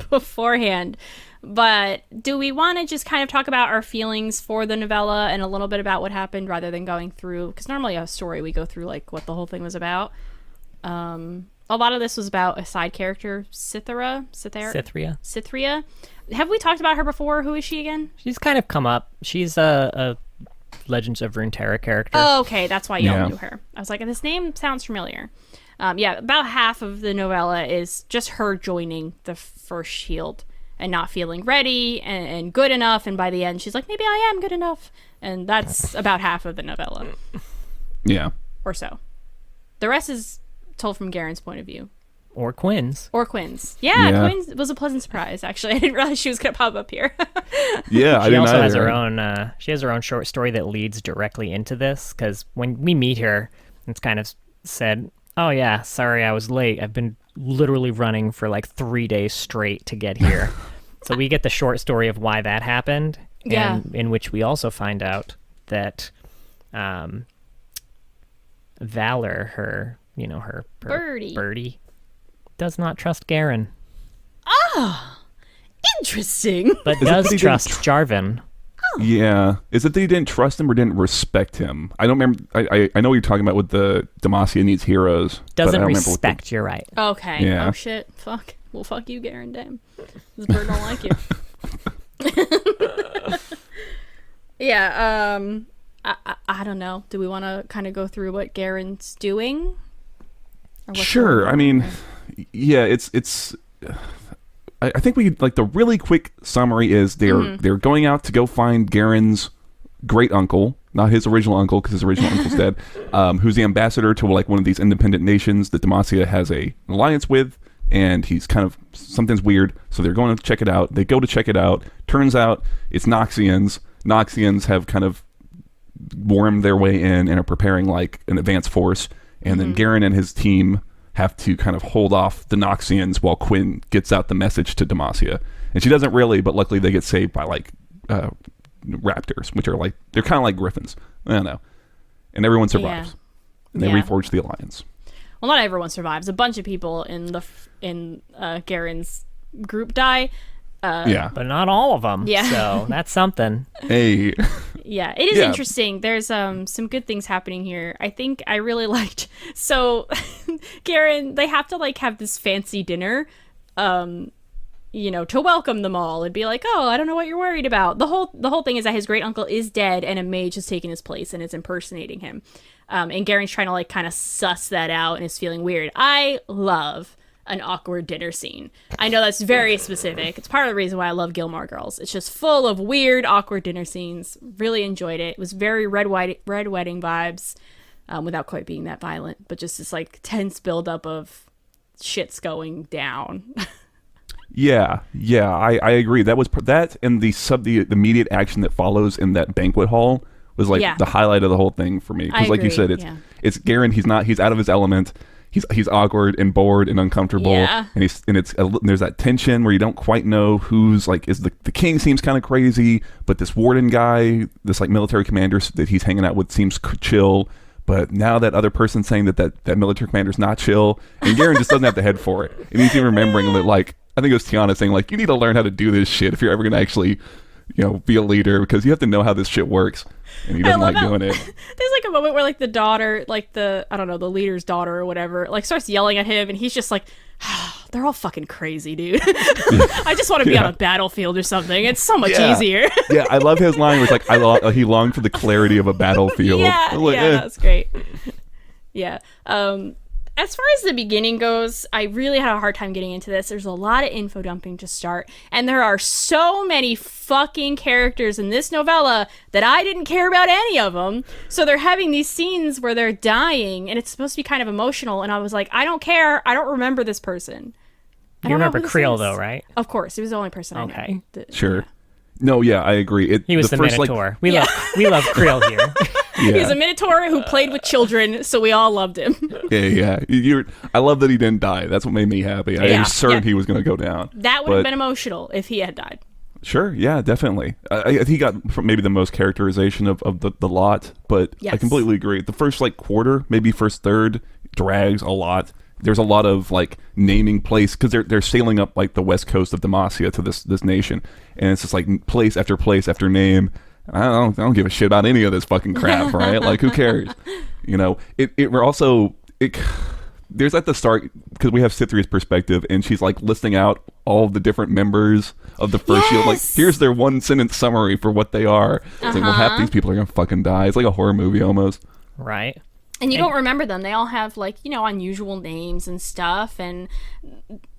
beforehand. But do we want to just kind of talk about our feelings for the novella and a little bit about what happened rather than going through, because normally a story we go through like what the whole thing was about. A lot of this was about a side character, Cythria. Have we talked about her before? Who is she again? She's kind of come up. She's a Legends of Runeterra character. Oh, okay, that's why y'all knew her. I was like, this name sounds familiar. About half of the novella is just her joining the First Shield and not feeling ready and good enough, and by the end she's like, maybe I am good enough, and that's about half of the novella. Yeah. Or so. The rest is told from Garen's point of view. Or Quinn's. Yeah, Quinn's was a pleasant surprise, actually. I didn't realize she was going to pop up here. Yeah, she also has her own she has her own short story that leads directly into this, because when we meet her, it's kind of said, oh yeah, sorry I was late. I've been literally running for like 3 days straight to get here. So we get the short story of why that happened, and in which we also find out that Valor, her birdie, does not trust Garen. Ah, interesting. But does trust Jarvan. Oh. Yeah. Is it that he didn't trust him or didn't respect him? I don't remember. I know what you're talking about with the Demacia needs heroes. Doesn't respect, you're right. Okay. Yeah. Oh, shit. Fuck. Well, fuck you, Garen, damn. This bird don't like you. Yeah, I don't know. Do we want to kind of go through what Garen's doing? Sure. I mean, yeah, it's I think we like the really quick summary is they're going out to go find Garen's great uncle, not his original uncle because his original uncle's dead, who's the ambassador to like one of these independent nations that Demacia has an alliance with, and he's kind of, something's weird, so they're going to check it out. They go to check it out. Turns out it's Noxians. Noxians have kind of wormed their way in and are preparing like an advance force, and then Garen and his team have to kind of hold off the Noxians while Quinn gets out the message to Demacia. And she doesn't really, but luckily they get saved by like raptors, which are like, they're kind of like griffins. I don't know. And everyone survives. And they reforge the alliance. Well, not everyone survives. A bunch of people in Garen's group die. Yeah. But not all of them. Yeah. So that's something. Hey. Yeah, it is Yeah. interesting. There's some good things happening here. I think I really liked. So, Garen, they have to like have this fancy dinner, to welcome them all and be like, oh, I don't know what you're worried about. The whole thing is that his great uncle is dead and a mage has taken his place and is impersonating him. And Garen's trying to like kind of suss that out and is feeling weird. I love an awkward dinner scene. I know that's very specific. It's part of the reason why I love Gilmore Girls. It's just full of weird, awkward dinner scenes. Really enjoyed it. It was very red wedding vibes, without quite being that violent, but just this like tense buildup of shit's going down. Yeah, I agree. That was that, and the immediate action that follows in that banquet hall was like the highlight of the whole thing for me. Because like you said, it's Garen. He's out of his element. He's awkward and bored and uncomfortable, and there's that tension where you don't quite know who's like, is the king seems kind of crazy, but this warden guy, this like military commander that he's hanging out with seems chill, but now that other person's saying that military commander's not chill, and Garen just doesn't have the head for it, and he's even remembering that like I think it was Tiana saying like, you need to learn how to do this shit if you're ever gonna actually be a leader, because you have to know how this shit works. And he doesn't like doing it. There's like a moment where like the daughter, like the leader's daughter or whatever, like starts yelling at him, and he's just like, oh, they're all fucking crazy, dude. I just want to be on a battlefield or something. It's so much easier. Yeah, I love his line where it's like, he longed for the clarity of a battlefield. That's great. Yeah. As far as the beginning goes, I really had a hard time getting into this. There's a lot of info dumping to start, and there are so many fucking characters in this novella that I didn't care about any of them. So they're having these scenes where they're dying, and it's supposed to be kind of emotional, and I was like, I don't care. I don't remember this person. You remember Creel, though, right? Of course. He was the only person I know. Sure. Yeah. No, yeah, I agree. He was the first, Minotaur. We love Creel here. Yeah. He's a Minotaur who played with children, so we all loved him. Yeah. I love that he didn't die. That's what made me happy. I was certain he was going to go down. That would have been emotional if he had died. Sure, yeah, definitely. I think he got maybe the most characterization of the lot, but I completely agree. The first quarter, maybe first third, drags a lot. There's a lot of naming place, because they're sailing up the west coast of Demacia to this nation, and it's just place after place after name. I don't give a shit about any of this fucking crap, right? Who cares? There's at the start, because we have Cythria's perspective, and she's listing out all the different members of the first shield. Here's their one sentence summary for what they are. It's well, half these people are gonna fucking die. It's like a horror movie almost. Right. And you don't remember them. They all have unusual names and stuff, and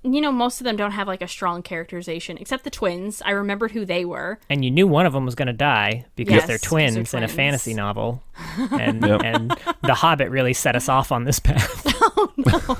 most of them don't have a strong characterization, except the twins. I remembered who they were. And you knew one of them was going to die because they're twins in a fantasy novel. And and The Hobbit really set us off on this path. Oh no.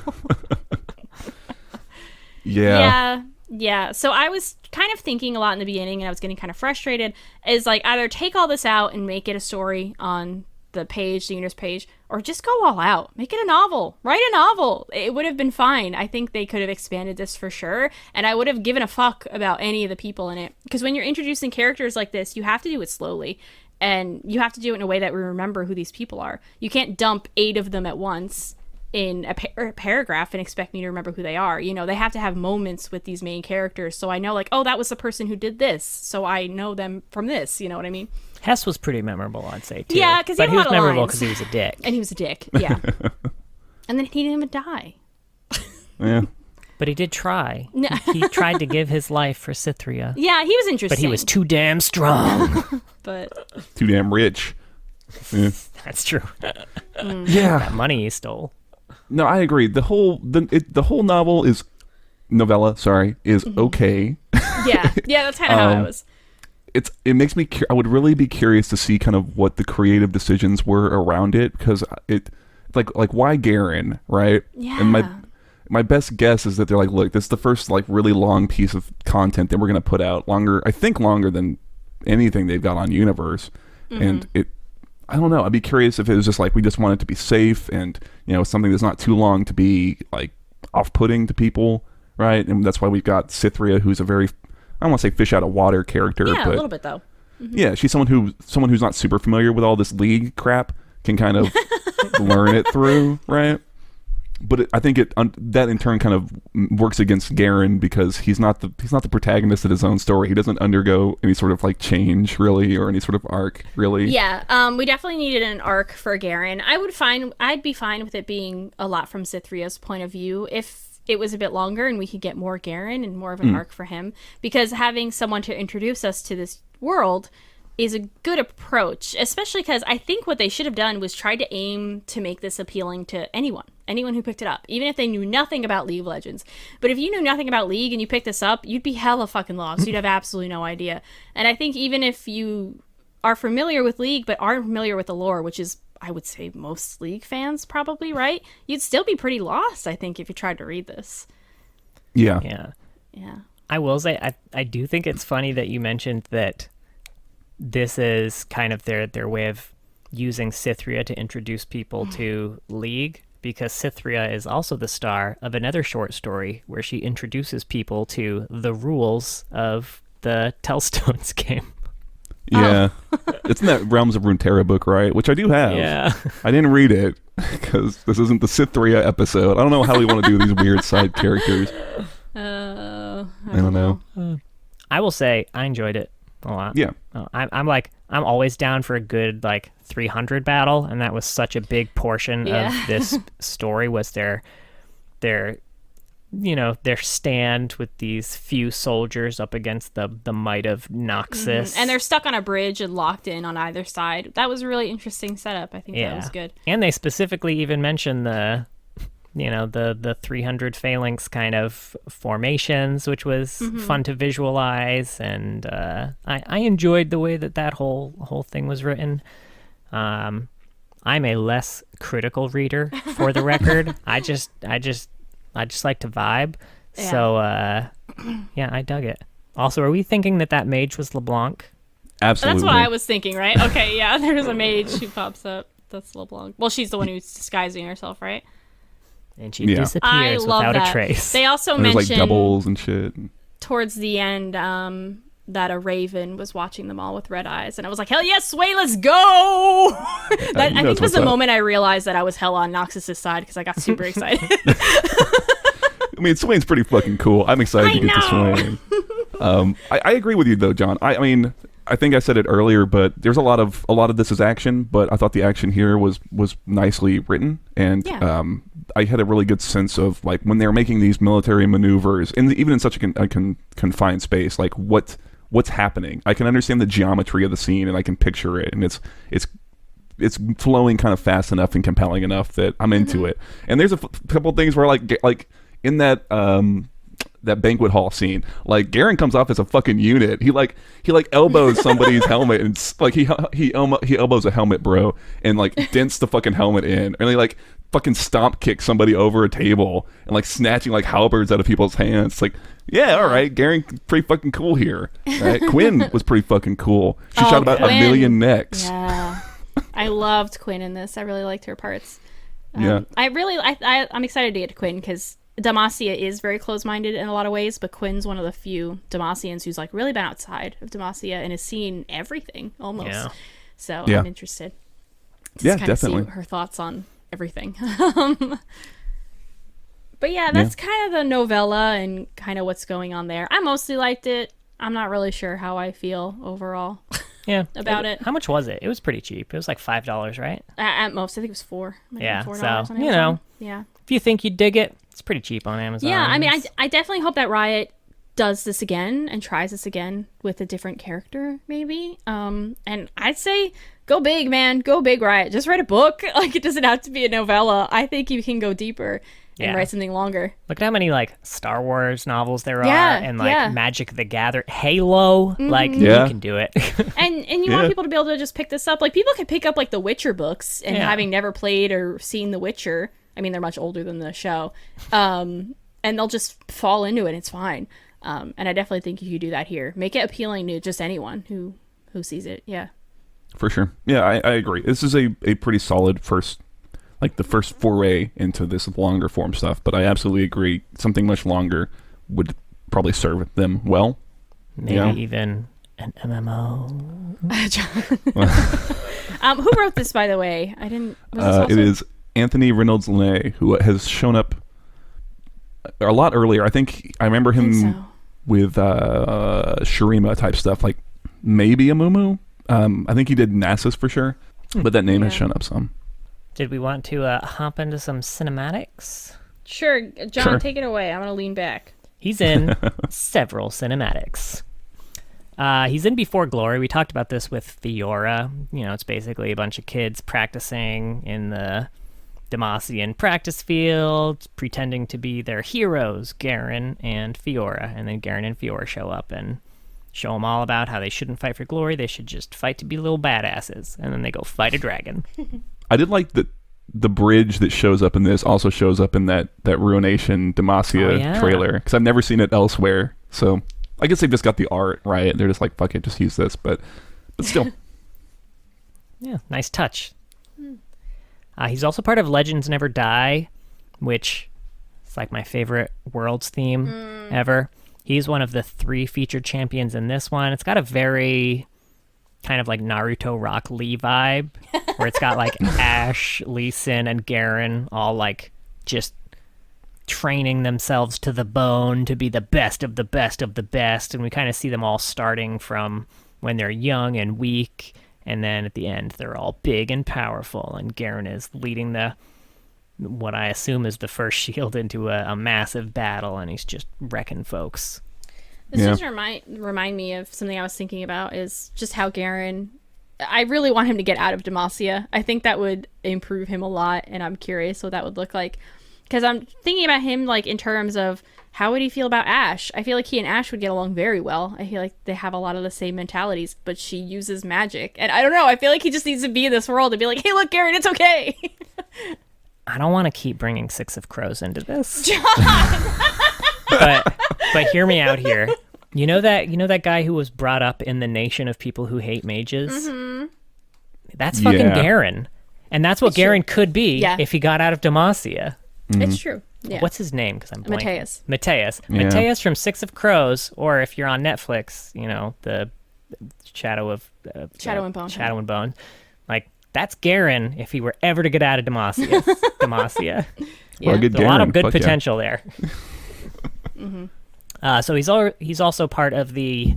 Yeah. So I was kind of thinking a lot in the beginning, and I was getting kind of frustrated, is either take all this out and make it a story on the Unionist page, or just go all out. Make it a novel. Write a novel. It would have been fine. I think they could have expanded this for sure, and I would have given a fuck about any of the people in it. Because when you're introducing characters like this, you have to do it slowly, and you have to do it in a way that we remember who these people are. You can't dump 8 of them at once in a paragraph and expect me to remember who they are. They have to have moments with these main characters, so I know oh, that was the person who did this, so I know them from this. You know what I mean? Hess was pretty memorable, I'd say, too. Yeah, because he was memorable because he was a dick. And he was a dick, yeah. And then he didn't even die. Yeah. But he did try. He tried to give his life for Cythria. Yeah, he was interesting. But he was too damn strong. But too damn rich. Yeah. That's true. Yeah. That money he stole. No, I agree. The whole novella is okay. Yeah, that's kind of how I was. It makes me I would really be curious to see kind of what the creative decisions were around it, because why Garen, right? Yeah. And my best guess is that they're look, this is the first really long piece of content that we're going to put out, longer than anything they've got on Universe. And I don't know, I'd be curious if it was just we just want it to be safe and something that's not too long to be off-putting to people, right? And that's why we've got Cythria, who's a very, I don't want to say fish out of water character, but a little bit though. Yeah, she's someone who's not super familiar with all this league crap, can kind of learn it through, right? but I think that in turn kind of works against Garen because he's not the protagonist of his own story. He doesn't undergo any sort of like change really or any sort of arc really. Yeah, we definitely needed an arc for Garen. I'd be fine with it being a lot from Cythria's point of view if it was a bit longer and we could get more Garen and more of an arc for him, because having someone to introduce us to this world is a good approach, especially because I think what they should have done was try to aim to make this appealing to anyone who picked it up, even if they knew nothing about League of Legends. But if you knew nothing about League and you picked this up, you'd be hella fucking lost. You'd have absolutely no idea. And I think even if you are familiar with League but aren't familiar with the lore, which is, I would say, most League fans probably, right? You'd still be pretty lost, I think, if you tried to read this. Yeah. Yeah. I will say, I do think it's funny that you mentioned that this is kind of their way of using Cythria to introduce people to League, because Cythria is also the star of another short story where she introduces people to the rules of the Tellstones game. Yeah. It's in that Realms of Runeterra book, right? Which I do have. Yeah. I didn't read it because this isn't the Cythria episode. I don't know how we want to do these weird side characters. I don't know. I will say I enjoyed it a lot. Yeah. I'm always down for a good like 300 battle, and that was such a big portion of this story was their stand with these few soldiers up against the Might of Noxus. And they're stuck on a bridge and locked in on either side. That was a really interesting setup. I think that was good. And they specifically even mentioned the 300 phalanx kind of formations, which was fun to visualize, and I enjoyed the way that whole thing was written. I'm a less critical reader, for the record. I just like to vibe. Yeah. So I dug it. Also, are we thinking that mage was LeBlanc? Absolutely. That's what I was thinking, right? Okay, yeah, there's a mage who pops up. That's LeBlanc. Well, she's the one who's disguising herself, right? And she disappears without a trace. They also and mentioned there's like doubles and shit. Towards the end, that a raven was watching them all with red eyes, and I was like, "Hell yes, Sway, let's go!" That I think was the moment I realized that I was hell on Noxus's side because I got super excited. I mean, Swain's pretty fucking cool. I'm excited to get to Swain. I agree with you though, John. I mean, I think I said it earlier, but there's a lot of this is action, but I thought the action here was nicely written, and I had a really good sense of like when they're making these military maneuvers, and even in such a confined space, like what's happening. I can understand the geometry of the scene, and I can picture it, and it's flowing kind of fast enough and compelling enough that I'm into it. And there's a couple of things where like in that banquet hall scene, like Garen comes off as a fucking unit. He elbows somebody's helmet, and like he elbows a helmet, bro, and like dents the fucking helmet in, and he like fucking stomp kicks somebody over a table, and like snatching like halberds out of people's hands. It's like, yeah, all right, Garen pretty fucking cool here. Right? Quinn was pretty fucking cool. She shot about Quinn. 1 million necks. Yeah, I loved Quinn in this. I really liked her parts. Yeah, I'm excited to get to Quinn because Demacia is very close-minded in a lot of ways, but Quinn's one of the few Demacians who's like really been outside of Demacia and has seen everything almost. Yeah. So I'm interested to kind definitely of see her thoughts on everything. But yeah, that's kind of the novella and kind of what's going on there. I mostly liked it. I'm not really sure how I feel overall. About it. How much was it? It was pretty cheap. It was like $5, right? At most, I think it was $4. Yeah, $4 so on Amazon. If you think you'd dig it, it's pretty cheap on Amazon. Yeah, I mean, I definitely hope that Riot does this again and tries this again with a different character, maybe. And I'd say go big, man. Go big, Riot. Just write a book. Like, it doesn't have to be a novella. I think you can go deeper and write something longer. Look at how many like Star Wars novels there are, and like Magic the Gathering, Halo. Like you can do it. and you want people to be able to just pick this up. Like people can pick up like the Witcher books, and having never played or seen The Witcher, I mean they're much older than the show, and they'll just fall into it. It's fine. And I definitely think you could do that here. Make it appealing to just anyone who sees it. Yeah. For sure. Yeah, I agree. This is a pretty solid first foray into this longer form stuff, but I absolutely agree. Something much longer would probably serve them well. Maybe even an MMO. Who wrote this, by the way? I didn't. Was this also? It is Anthony Reynolds-Lene, who has shown up a lot earlier. I think I remember him so. with Shurima type stuff, like maybe a Mumu. I think he did Nasus for sure, but that name has shown up some. Did we want to hop into some cinematics? Sure, John, Sure. take it away. I'm going to lean back. He's in several cinematics. He's in Before Glory. We talked about this with Fiora. You know, it's basically a bunch of kids practicing in the Demacian practice field, pretending to be their heroes, Garen and Fiora. And then Garen and Fiora show up and show them all about how they shouldn't fight for glory. They should just fight to be little badasses. And then they go fight a dragon. I did like that the bridge that shows up in this also shows up in that Ruination Demacia trailer, because I've never seen it elsewhere. So I guess they've just got the art right. They're just like, fuck it, just use this. But still. Yeah, nice touch. He's also part of Legends Never Die, which is like my favorite Worlds theme ever. He's one of the 3 featured champions in this one. It's got a very kind of like Naruto Rock Lee vibe, where it's got like Ashe, Lee Sin, and Garen all like just training themselves to the bone to be the best of the best of the best. And we kind of see them all starting from when they're young and weak. And then at the end, they're all big and powerful, and Garen is leading what I assume is the first shield into a massive battle, and he's just wrecking folks. This does remind me of something I was thinking about, is just how Garen, I really want him to get out of Demacia. I think that would improve him a lot, and I'm curious what that would look like. Because I'm thinking about him like in terms of how would he feel about Ashe? I feel like he and Ashe would get along very well. I feel like they have a lot of the same mentalities, but she uses magic. And I don't know, I feel like he just needs to be in this world and be like, hey, look, Garen, it's okay. I don't want to keep bringing Six of Crows into this. John! but hear me out here. You know that guy who was brought up in the nation of people who hate mages? Mm-hmm. That's fucking Garen. And that's what Garen could be if he got out of Demacia. Mm-hmm. It's true. Yeah. What's his name? Because I'm blanking. Mateus. Yeah. Mateus from Six of Crows, or if you're on Netflix, you know, the Shadow and Bone. Like, that's Garen if he were ever to get out of Demacia. Well, good There's a lot of good Fuck potential there. So he's also part of the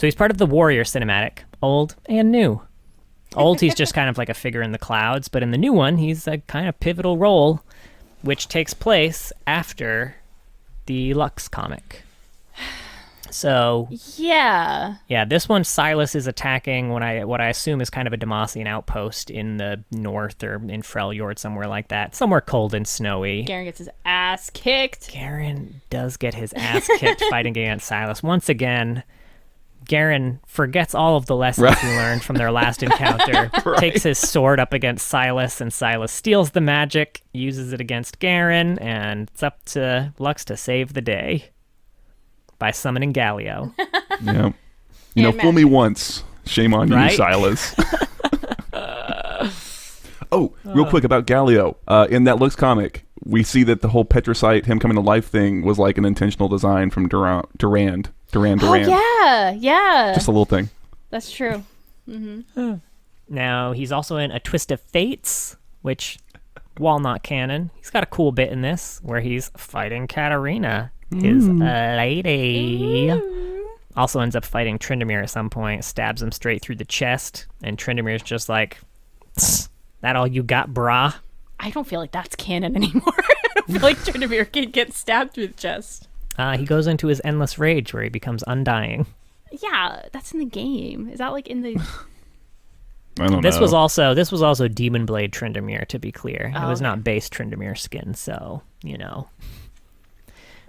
Warrior cinematic, old and new. Old, he's just kind of like a figure in the clouds, but in the new one, he's a kind of pivotal role, which takes place after the Lux comic. So yeah, this one Silas is attacking what I assume is kind of a Demacian outpost in the north, or in Freljord, somewhere like that, somewhere cold and snowy. Garen gets his ass kicked. Garen does get his ass kicked fighting against Silas once again. Garen forgets all of the lessons he learned from their last encounter, takes his sword up against Silas, and Silas steals the magic, uses it against Garen, and it's up to Lux to save the day by summoning Galio. Yeah. You know, fool me once, shame on you, Silas. Real quick about Galio. In that Lux comic, we see that the whole Petricite, him coming to life thing, was like an intentional design from Durand. Oh, yeah. Just a little thing. That's true. Mm-hmm. Now, he's also in A Twist of Fates, which, while not canon, he's got a cool bit in this where he's fighting Katarina, his lady. Also ends up fighting Tryndamere at some point, stabs him straight through the chest, and Tryndamere's just like, that all you got, brah? I don't feel like that's canon anymore. I feel like Tryndamere can get stabbed through the chest. He goes into his endless rage where he becomes undying. Yeah, that's in the game. Is that like in the... I don't know. This was also Demon Blade Tryndamere, to be clear. It was not base Tryndamere skin, so, you know.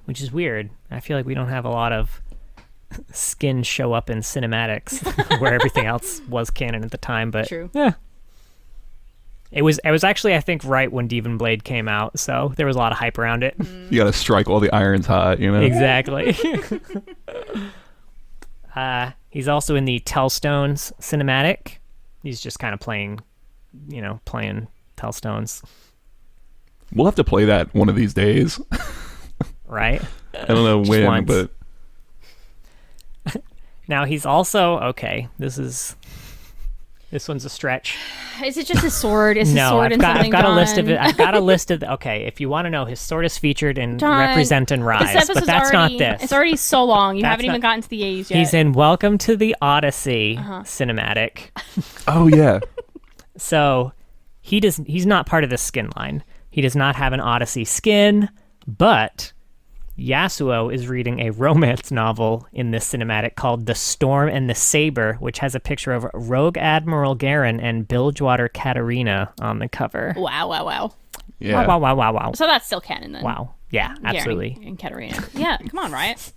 Which is weird. I feel like we don't have a lot of skins show up in cinematics where everything else was canon at the time, but True. Yeah. It was actually, I think, right when Demon Blade came out, so there was a lot of hype around it. You gotta strike while the iron's hot, you know? Exactly. He's also in the Tellstones cinematic. He's just kind of playing Tellstones. We'll have to play that one of these days. Right? I don't know when, once. but... Now he's also, okay, this is... This one's a stretch. Is it just his sword? Is his No, sword I've in got something a list of done? it. I've got a list of okay. If you want to know, his sword is featured in Done. Represent and Rise, This episode's but that's already, not this. It's already so long. You That's haven't even not- gotten to the A's yet. He's in Welcome to the Odyssey cinematic. Oh yeah. So he's not part of this skin line. He does not have an Odyssey skin, but Yasuo is reading a romance novel in this cinematic called The Storm and the Saber, which has a picture of Rogue Admiral Garen and Bilgewater Katarina on the cover. Wow. Yeah. Wow. So that's still canon then. Wow. Yeah, Garen absolutely. And Katarina. Yeah, come on, Riot.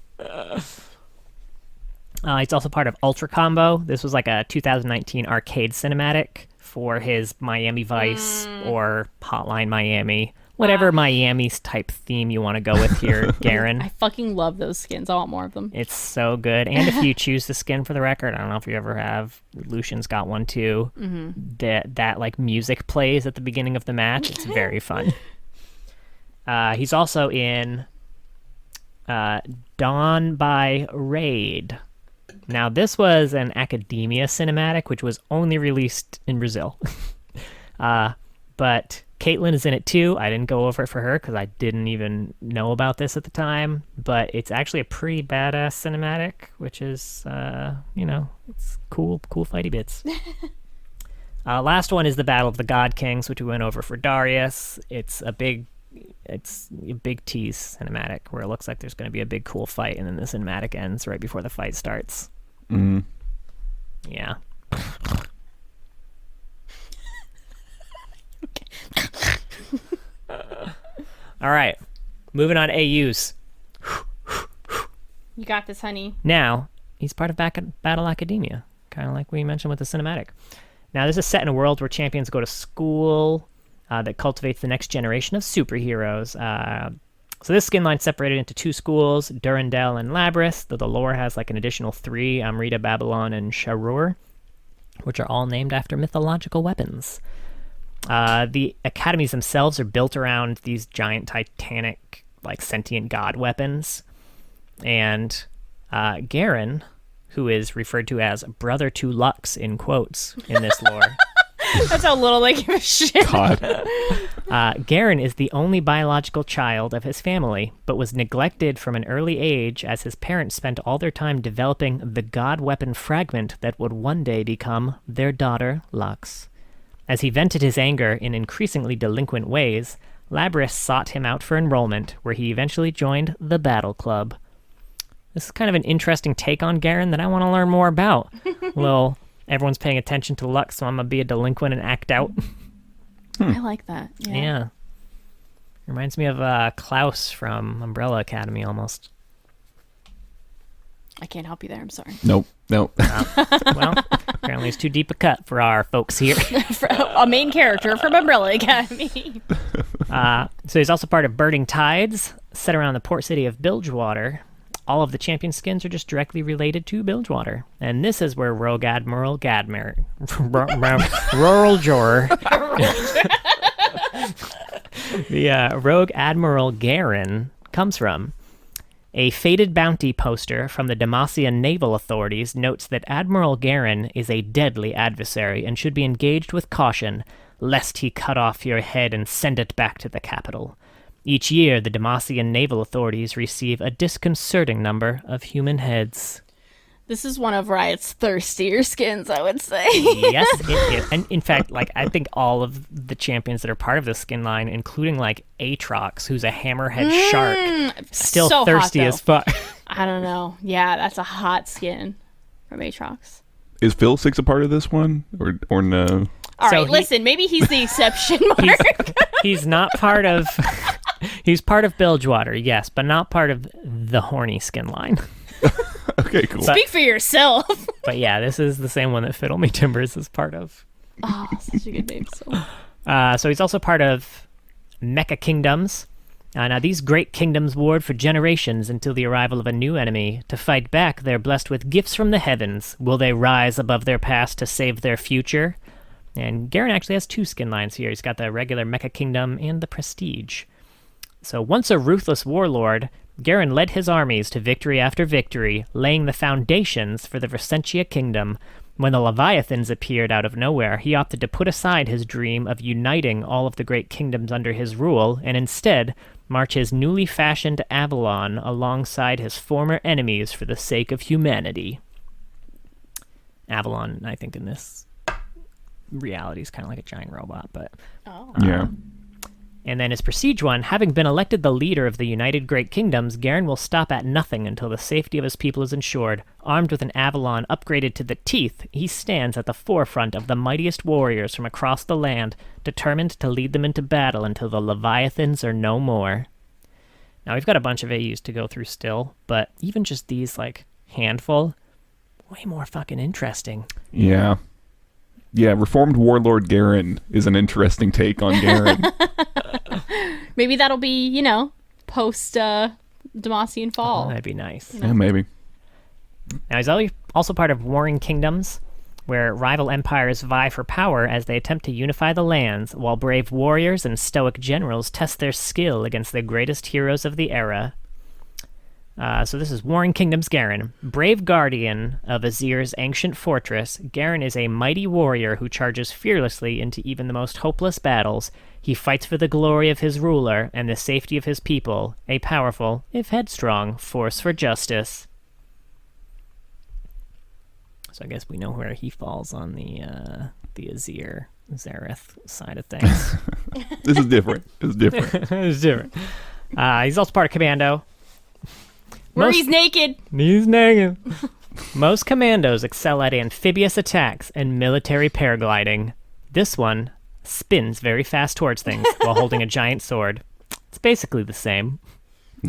He's also part of Ultra Combo. This was like a 2019 arcade cinematic for his Miami Vice or Hotline Miami. Whatever Miami's type theme you want to go with here, Garen. I fucking love those skins. I want more of them. It's so good. And if you choose the skin for the record, I don't know if you ever have. Lucian's got one too. That like music plays at the beginning of the match. It's very fun. He's also in Dawn by Raid. Now this was an Academia cinematic, which was only released in Brazil. But Caitlyn is in it too. I didn't go over it for her because I didn't even know about this at the time. But it's actually a pretty badass cinematic, which is, it's cool fighty bits. Last one is the Battle of the God Kings, which we went over for Darius. It's a big tease cinematic where it looks like there's going to be a big cool fight, and then the cinematic ends right before the fight starts. Yeah. All right, moving on to AUs. You got this, honey. Now, he's part of Battle Academia, kind of like we mentioned with the cinematic. Now, this is set in a world where champions go to school that cultivates the next generation of superheroes. So this skin line's separated into two schools, Durandal and Labrys, though the lore has like an additional three, Amrita, Babylon, and Sharur, which are all named after mythological weapons. The academies themselves are built around these giant titanic, like sentient god weapons. And Garen, who is referred to as brother to Lux in quotes in this lore. That's how little they give a shit. God. Garen is the only biological child of his family, but was neglected from an early age as his parents spent all their time developing the god weapon fragment that would one day become their daughter, Lux. As he vented his anger in increasingly delinquent ways, Labrys sought him out for enrollment, where he eventually joined the Battle Club. This is kind of an interesting take on Garen that I want to learn more about. Well, everyone's paying attention to Lux, so I'm going to be a delinquent and act out. I like that. Yeah. Reminds me of Klaus from Umbrella Academy almost. I can't help you there. I'm sorry. Nope. Well, apparently it's too deep a cut for our folks here. For a main character from Umbrella Academy. So he's also part of Burning Tides, set around the port city of Bilgewater. All of the champion skins are just directly related to Bilgewater. And this is where Rogue Admiral Gadmer... Rural Jor... the Rogue Admiral Garen comes from. A faded bounty poster from the Demacia naval authorities notes that Admiral Garen is a deadly adversary and should be engaged with caution, lest he cut off your head and send it back to the capital. Each year, the Demacian naval authorities receive a disconcerting number of human heads. This is one of Riot's thirstier skins, I would say. Yes, it is. And in fact, like, I think all of the champions that are part of this skin line, including like Aatrox, who's a hammerhead shark, still so thirsty hot, as fuck. I don't know. Yeah, that's a hot skin from Aatrox. Is Phil Six a part of this one or no? All So right, listen, maybe he's the exception, Mark. He's not part of... He's part of Bilgewater, yes, but not part of the horny skin line. Okay, cool. Speak for yourself. But yeah, this is the same one that Fiddle Me Timbers is part of. Oh, such a good name. So So he's also part of Mecha Kingdoms. Now, these great kingdoms warred for generations until the arrival of a new enemy. To fight back, they're blessed with gifts from the heavens. Will they rise above their past to save their future? And Garen actually has two skin lines here. He's got the regular Mecha Kingdom and the Prestige. So once a ruthless warlord, Garen led his armies to victory after victory, laying the foundations for the Versentia Kingdom, When the Leviathans appeared out of nowhere, he opted to put aside his dream of uniting all of the great kingdoms under his rule, and instead march his newly fashioned Avalon alongside his former enemies for the sake of humanity. Avalon, I think, in this reality is kind of like a giant robot, but... Yeah. And then his prestige one, having been elected the leader of the United Great Kingdoms, Garen will stop at nothing until the safety of his people is ensured. Armed with an Avalon upgraded to the teeth, he stands at the forefront of the mightiest warriors from across the land, determined to lead them into battle until the Leviathans are no more. Now, we've got a bunch of AUs to go through still, but even just these, like, handful, way more fucking interesting. Yeah. Yeah, Reformed Warlord Garen is an interesting take on Garen. Maybe that'll be, post Demacian Fall. Oh, that'd be nice. Yeah, maybe. Now, he's also part of Warring Kingdoms, where rival empires vie for power as they attempt to unify the lands, while brave warriors and stoic generals test their skill against the greatest heroes of the era. So this is Warring Kingdoms Garen. Brave guardian of Azir's ancient fortress, Garen is a mighty warrior who charges fearlessly into even the most hopeless battles. He fights for the glory of his ruler and the safety of his people, a powerful, if headstrong, force for justice. So I guess we know where he falls on the Azir, Zareth side of things. This is different. It's different. It's different. He's also part of Commando. Where he's naked. He's naked. Most commandos excel at amphibious attacks and military paragliding. This one spins very fast towards things while holding a giant sword. It's basically the same.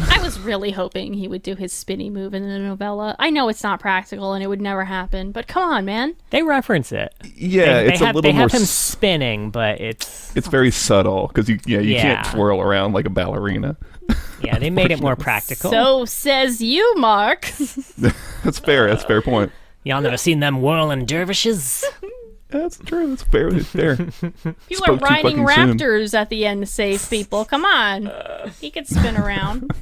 I was really hoping he would do his spinny move in the novella. I know it's not practical and it would never happen, but come on, man. They reference it. Yeah, they it's a have, little they more... have him spinning, but it's very subtle, because you Yeah. can't twirl around like a ballerina. Yeah, they made it more practical. So says you, Mark. That's fair. That's a fair point. Y'all never seen them whirling dervishes? That's true. That's fair. It's fair. People are riding raptors at the end to save people. Come on. He could spin around.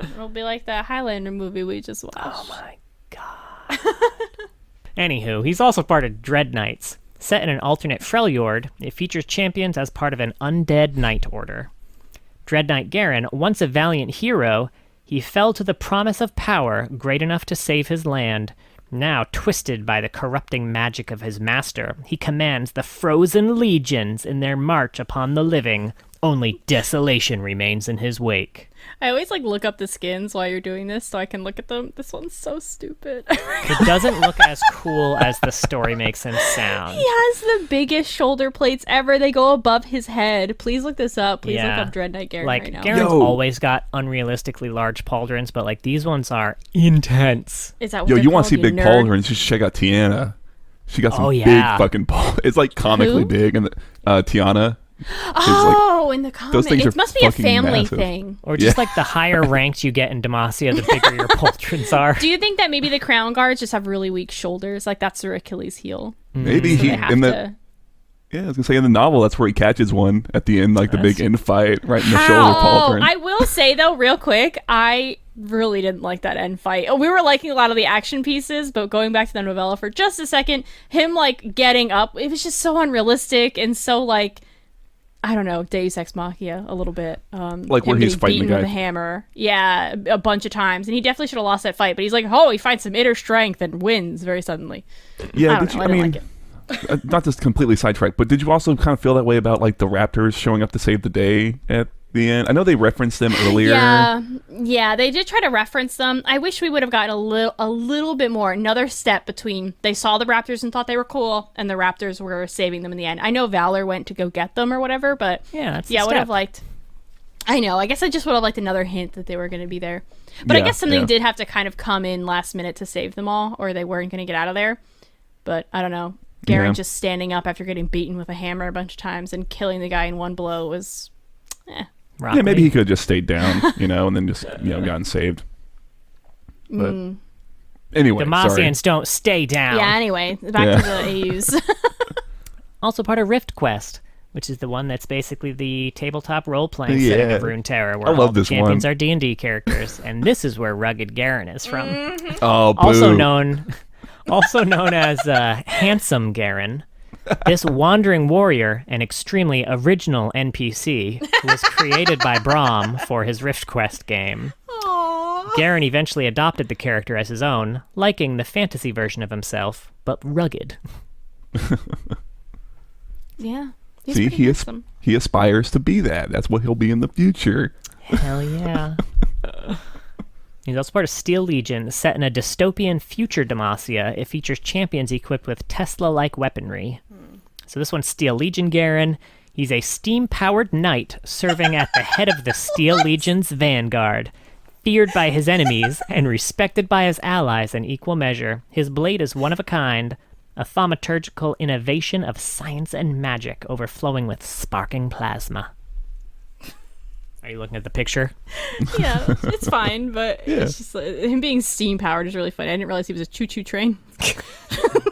It'll be like that Highlander movie we just watched. Oh my god. Anywho, he's also part of Dread Knights. Set in an alternate Freljord, it features champions as part of an undead knight order. Dread Knight Garen, once a valiant hero, he fell to the promise of power great enough to save his land. Now, twisted by the corrupting magic of his master, he commands the frozen legions in their march upon the living. Only desolation remains in his wake. I always look up the skins while you're doing this so I can look at them. This one's so stupid. It doesn't look as cool as the story makes him sound. He has the biggest shoulder plates ever. They go above his head. Please look this up. Please look up Dread Knight Garen right now. Garen's always got unrealistically large pauldrons, but these ones are intense. Is that what You want to see you big nerd? pauldrons? Just check out Tiana. She got some big fucking pauldrons. It's comically big, and Tiana. In the comic. Those things It must be a family massive. thing. Or just the higher ranked you get in Demacia, the bigger your pauldrons are. Do you think that maybe the crown guards just have really weak shoulders? That's their Achilles heel. Maybe So he they have in the to... I was gonna say in the novel that's where he catches one at the end, the big end fight right in the How? shoulder pauldron. I will say though, real quick, I really didn't like that end fight. We were liking a lot of the action pieces, but going back to the novella for just a second, him getting up, it was just so unrealistic and so I don't know, Deus Ex Machina a little bit. Where he's fighting the guy with a hammer. Yeah, a bunch of times. And he definitely should have lost that fight. But he's he finds some inner strength and wins very suddenly. Yeah, I didn't like it. Not just completely sidetracked, but did you also kind of feel that way about the Raptors showing up to save the day at the end? I know they referenced them earlier. Yeah, they did try to reference them. I wish we would have gotten a little bit more, another step between they saw the Raptors and thought they were cool, and the Raptors were saving them in the end. I know Valor went to go get them or whatever, but I would have liked. I know. I guess I just would have liked another hint that they were going to be there. But I guess something did have to kind of come in last minute to save them all, or they weren't going to get out of there. But I don't know. Garen just standing up after getting beaten with a hammer a bunch of times and killing the guy in one blow was. Yeah, maybe he could have just stayed down, and then just gotten saved. But anyway, Demacians don't stay down. Yeah. Anyway, back to the AUs. Also part of Rift Quest, which is the one that's basically the tabletop role-playing setting of Runeterra, where all the champions are D&D characters, and this is where Rugged Garen is from. Oh, boo. Also known as Handsome Garen, this wandering warrior, an extremely original NPC, was created by Braum for his Rift Quest game. Aww. Garen eventually adopted the character as his own, liking the fantasy version of himself, but rugged. Yeah. See, he aspires to be that. That's what he'll be in the future. Hell yeah. He's also part of Steel Legion, set in a dystopian future Demacia. It features champions equipped with Tesla-like weaponry. So this one's Steel Legion Garen. He's a steam-powered knight serving at the head of the Steel Legion's vanguard. Feared by his enemies and respected by his allies in equal measure, his blade is one of a kind, a thaumaturgical innovation of science and magic overflowing with sparking plasma. Are you looking at the picture? Yeah, it's fine, but it's just him being steam powered is really funny. I didn't realize he was a choo-choo train.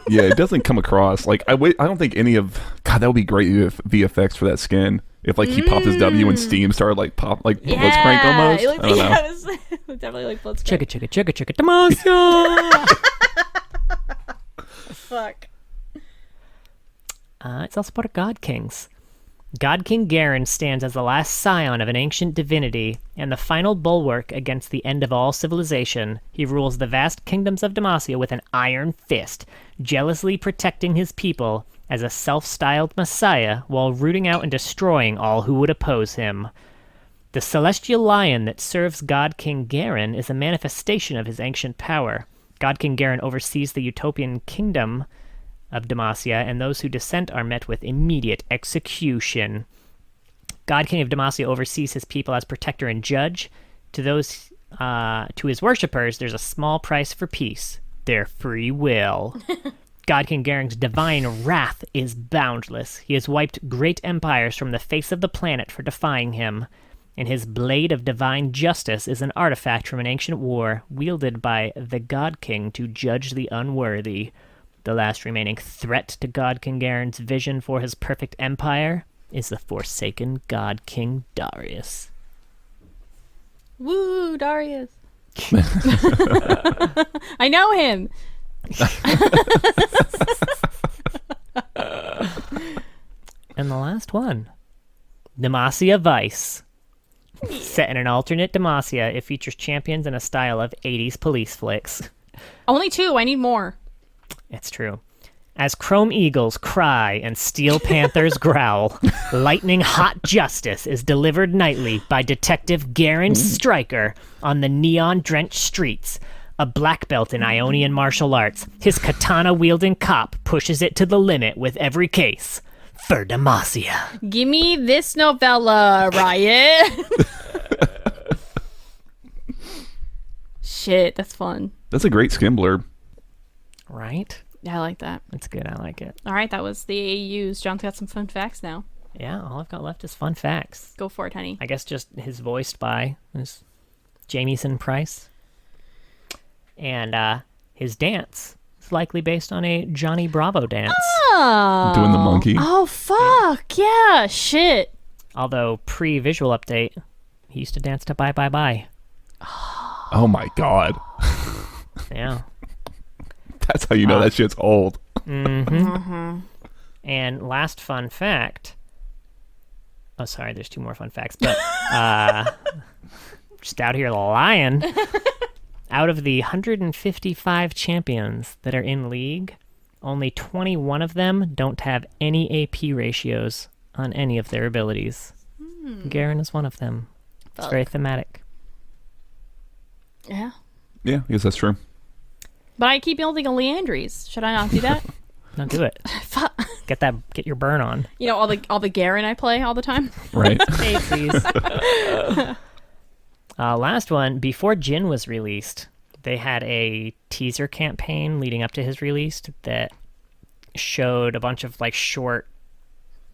Yeah, it doesn't come across like I don't think any of God, that would be great if VFX for that skin. If like he popped his W and steam started like pop like Blitzcrank almost. It looked, I don't know. it was definitely like Blitzcrank. Chicka Demacia! Fuck. It's also part of God Kings. God King Garen stands as the last scion of an ancient divinity and the final bulwark against the end of all civilization. He rules the vast kingdoms of Demacia with an iron fist, jealously protecting his people as a self-styled messiah while rooting out and destroying all who would oppose him. The celestial lion that serves God King Garen is a manifestation of his ancient power. God King Garen oversees the utopian kingdom of Demacia, and those who dissent are met with immediate execution. God King of Demacia oversees his people as protector and judge. To his worshippers, there's a small price for peace: their free will. God King Garen's divine wrath is boundless. He has wiped great empires from the face of the planet for defying him, and his blade of divine justice is an artifact from an ancient war wielded by the God King to judge the unworthy. The last remaining threat to God King Garen's vision for his perfect empire is the forsaken God King Darius. Woo, Darius. I know him. And the last one, Demacia Vice. Set in an alternate Demacia, it features champions in a style of 80s police flicks. Only 2. I need more. It's true. As chrome eagles cry and steel panthers growl, lightning hot justice is delivered nightly by Detective Garen Stryker on the neon-drenched streets. A black belt in Ionian martial arts, his katana-wielding cop pushes it to the limit with every case. For Demacia. Give me this novella, Riot. Shit, that's fun. That's a great skin blurb. Right? Yeah, I like that. That's good. I like it. All right, that was the AUs. John's got some fun facts now. Yeah, all I've got left is fun facts. Go for it, honey. I guess just his voiced by is Jamieson Price. And his dance is likely based on a Johnny Bravo dance. Oh. Doing the monkey. Oh, fuck. Yeah, shit. Although pre-visual update, he used to dance to Bye Bye Bye. Oh my God. Yeah. That's how you know that shit's old. Mm-hmm. And last fun fact. Oh, sorry, there's 2 more fun facts. But just out here lying. Out of the 155 champions that are in League, only 21 of them don't have any AP ratios on any of their abilities. Garen is one of them. It's very thematic. Yeah. Yeah, I guess that's true. But I keep building a Leandries. Should I not do that? No, do it. Fuck. Get your burn on. You know, all the Garen I play all the time. Right. Hey, please. Last one, before Jin was released, they had a teaser campaign leading up to his release that showed a bunch of like short,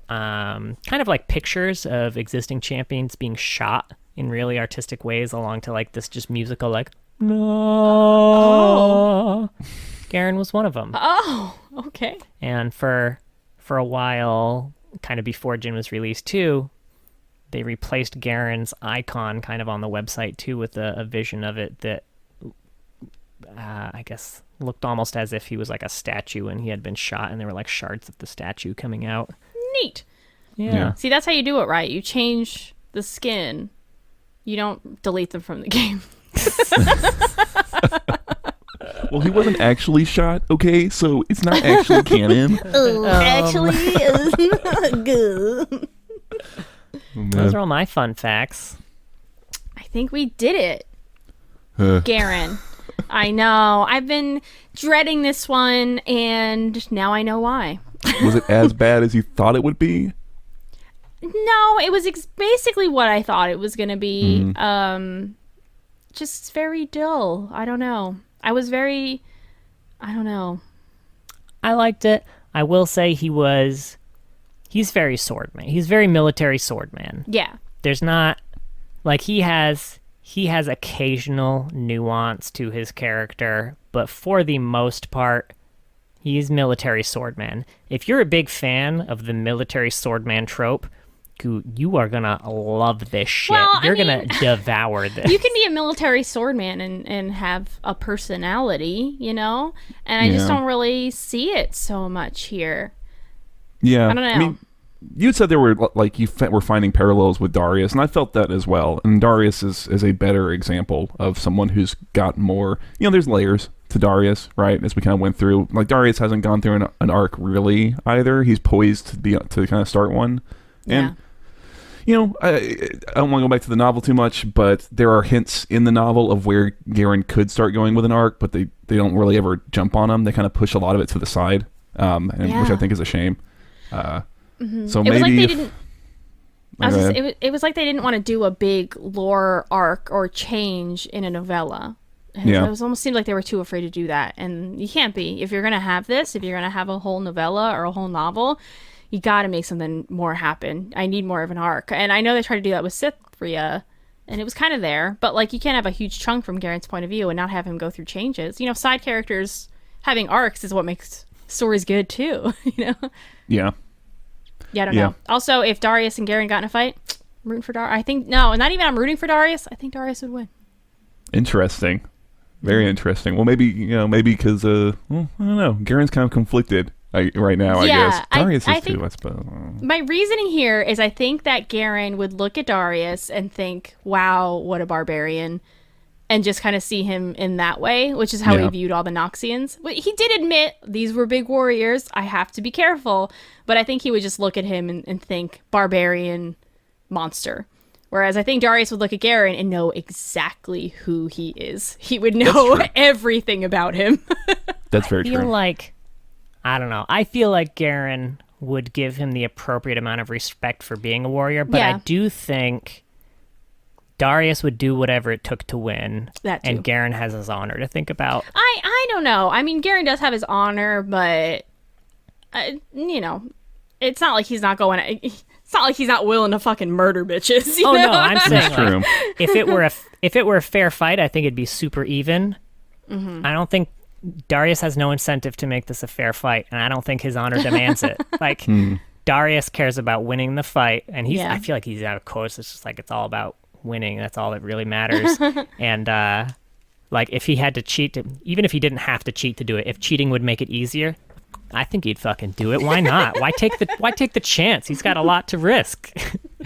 kind of like pictures of existing champions being shot in really artistic ways along to like this just musical like, no. Oh. Garen was one of them. Oh, okay. And for a while, kind of before Jin was released too, they replaced Garen's icon kind of on the website too with a vision of it that I guess looked almost as if he was like a statue and he had been shot, and there were like shards of the statue coming out. Neat. Yeah. See, that's how you do it, right? You change the skin. You don't delete them from the game. Well, he wasn't actually shot, okay? So it's not actually canon. Actually, it's good. Those are all my fun facts. I think we did it. Garen. I know. I've been dreading this one, and now I know why. Was it as bad as you thought it would be? No, it was basically what I thought it was going to be. Just very dull. I don't know. I don't know. I liked it. I will say he's very swordman. He's very military swordman. Yeah. There's not, like, he has occasional nuance to his character, but for the most part, he's military swordman. If you're a big fan of the military swordman trope, you are gonna love this shit. Well, You're gonna devour this. You can be a military swordman and have a personality, you know? And I just don't really see it so much here. Yeah. I don't know. I mean, you said there were, like, were finding parallels with Darius, and I felt that as well. And Darius is a better example of someone who's got more, there's layers to Darius, right? As we kind of went through. Like, Darius hasn't gone through an arc really either. He's poised to kind of start one. And I don't want to go back to the novel too much, but there are hints in the novel of where Garen could start going with an arc, but they don't really ever jump on him. They kind of push a lot of it to the side, which I think is a shame. So it maybe it was like they didn't want to do a big lore arc or change in a novella. It almost seemed like they were too afraid to do that, and you can't be. If you're gonna have this, if you're gonna have a whole novella or a whole novel, you got to make something more happen. I need more of an arc. And I know they tried to do that with Cythria, and it was kind of there. But, like, you can't have a huge chunk from Garen's point of view and not have him go through changes. Side characters having arcs is what makes stories good, too. Yeah. Yeah, I don't know. Also, if Darius and Garen got in a fight, I'm rooting for Darius. Not even I'm rooting for Darius. I think Darius would win. Interesting. Very interesting. Well, maybe because, I don't know. Garen's kind of conflicted right now, I guess. Darius is too, I suppose. My reasoning here is I think that Garen would look at Darius and think, wow, what a barbarian, and just kind of see him in that way, which is how he viewed all the Noxians. But he did admit these were big warriors. I have to be careful. But I think he would just look at him and think, barbarian monster. Whereas I think Darius would look at Garen and know exactly who he is. He would know everything about him. That's very true. I don't know. I feel like Garen would give him the appropriate amount of respect for being a warrior, but I do think Darius would do whatever it took to win. That too. And Garen has his honor to think about. I don't know. I mean, Garen does have his honor, but it's not like he's not going. It's not like he's not willing to fucking murder bitches. You know? No, I'm saying true. If it were a fair fight, I think it'd be super even. Mm-hmm. I don't think Darius has no incentive to make this a fair fight, and I don't think his honor demands it. Like, Darius cares about winning the fight, and I feel like he's out of course. It's just like it's all about winning. That's all that really matters. And like, if he had to cheat, even if he didn't have to cheat to do it, if cheating would make it easier, I think he'd fucking do it. Why not? Why take the chance? He's got a lot to risk.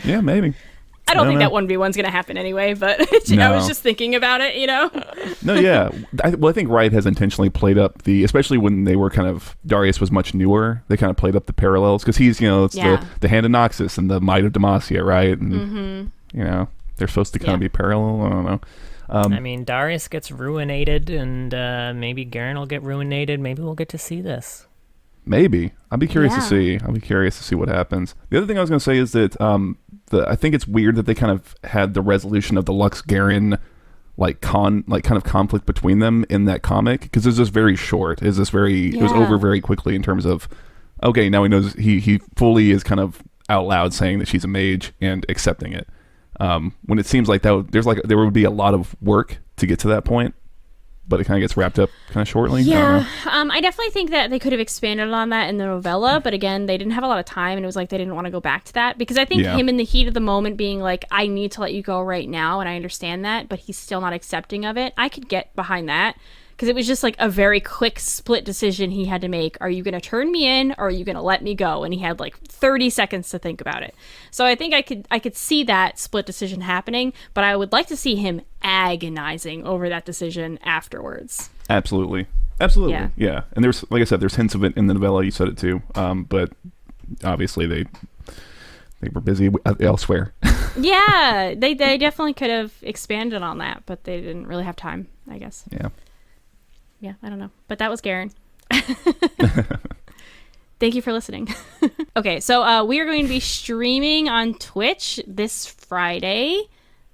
Yeah, maybe. I don't think that 1v1's going to happen anyway, but I was just thinking about it, No, yeah. I think Riot has intentionally played up especially when they were Darius was much newer, they kind of played up the parallels, because he's, it's the Hand of Noxus and the Might of Demacia, right? And, they're supposed to kind of be parallel. I don't know. I mean, Darius gets ruinated, and maybe Garen will get ruinated. Maybe we'll get to see this. Maybe. I'll be curious to see. I'll be curious to see what happens. The other thing I was going to say is that I think it's weird that they kind of had the resolution of the Lux Garen kind of conflict between them in that comic, because it was just very short. It was over very quickly in terms of, okay, now he knows he fully is kind of out loud saying that she's a mage and accepting it. When it seems like there would be a lot of work to get to that point, but it kind of gets wrapped up kind of shortly. Yeah, I definitely think that they could have expanded on that in the novella, but again, they didn't have a lot of time, and it was like they didn't want to go back to that, because I think him in the heat of the moment being like, I need to let you go right now, and I understand that, but he's still not accepting of it. I could get behind that, because it was just like a very quick split decision he had to make. Are you going to turn me in, or are you going to let me go? And he had like 30 seconds to think about it. So I think I could see that split decision happening, but I would like to see him agonizing over that decision afterwards. Absolutely. Yeah. And there's, like I said, there's hints of it in the novella. You said it too. But obviously they were busy elsewhere. Yeah, they definitely could have expanded on that, but they didn't really have time, I guess. Yeah, I don't know. But that was Garen. Thank you for listening. Okay, so we are going to be streaming on Twitch this Friday,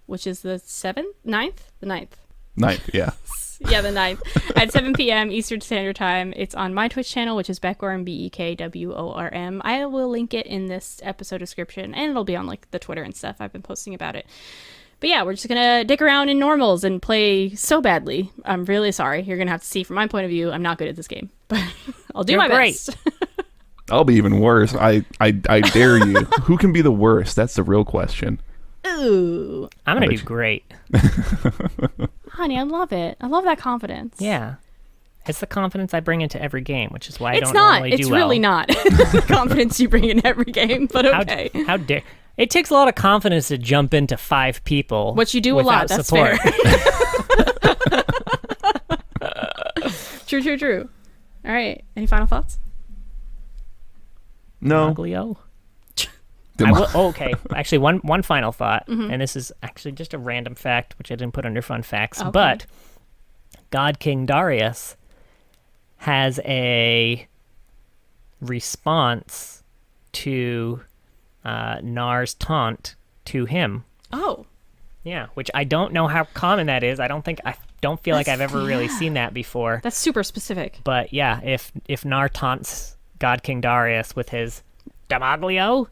which is the 7th? 9th? The 9th. 9th, yeah. Yeah, the 9th at 7 p.m. Eastern Standard Time. It's on my Twitch channel, which is Beckworm, BEKWORM. I will link it in this episode description, and it'll be on like the Twitter and stuff. I've been posting about it. But yeah, we're just gonna dick around in normals and play so badly. I'm really sorry. You're gonna have to see from my point of view. I'm not good at this game, but I'll do my best. I'll be even worse. I dare you. Who can be the worst? That's the real question. Ooh, I'm gonna do great. Honey, I love it. I love that confidence. Yeah. It's the confidence I bring into every game, which is why I don't normally do well. It's really not. It's the confidence you bring in every game, but okay. How dare... It takes a lot of confidence to jump into 5 people. Which you do a lot, that's support. Fair. True. All right. Any final thoughts? No. Demaglio? Okay. Actually, one final thought, and this is actually just a random fact, which I didn't put under fun facts, but God King Darius has a response to Nar's taunt to him. Oh. Yeah, which I don't know how common that is. I don't feel like I've ever really seen that before. That's super specific. But yeah, if Nar taunts God King Darius with his Demaglio,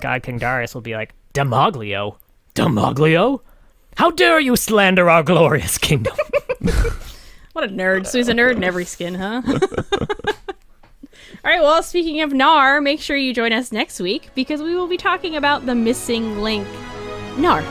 God King Darius will be like, Demaglio? How dare you slander our glorious kingdom? What a nerd. So he's a nerd in every skin, huh? All right, well, speaking of Nar, make sure you join us next week because we will be talking about the missing link, Nar.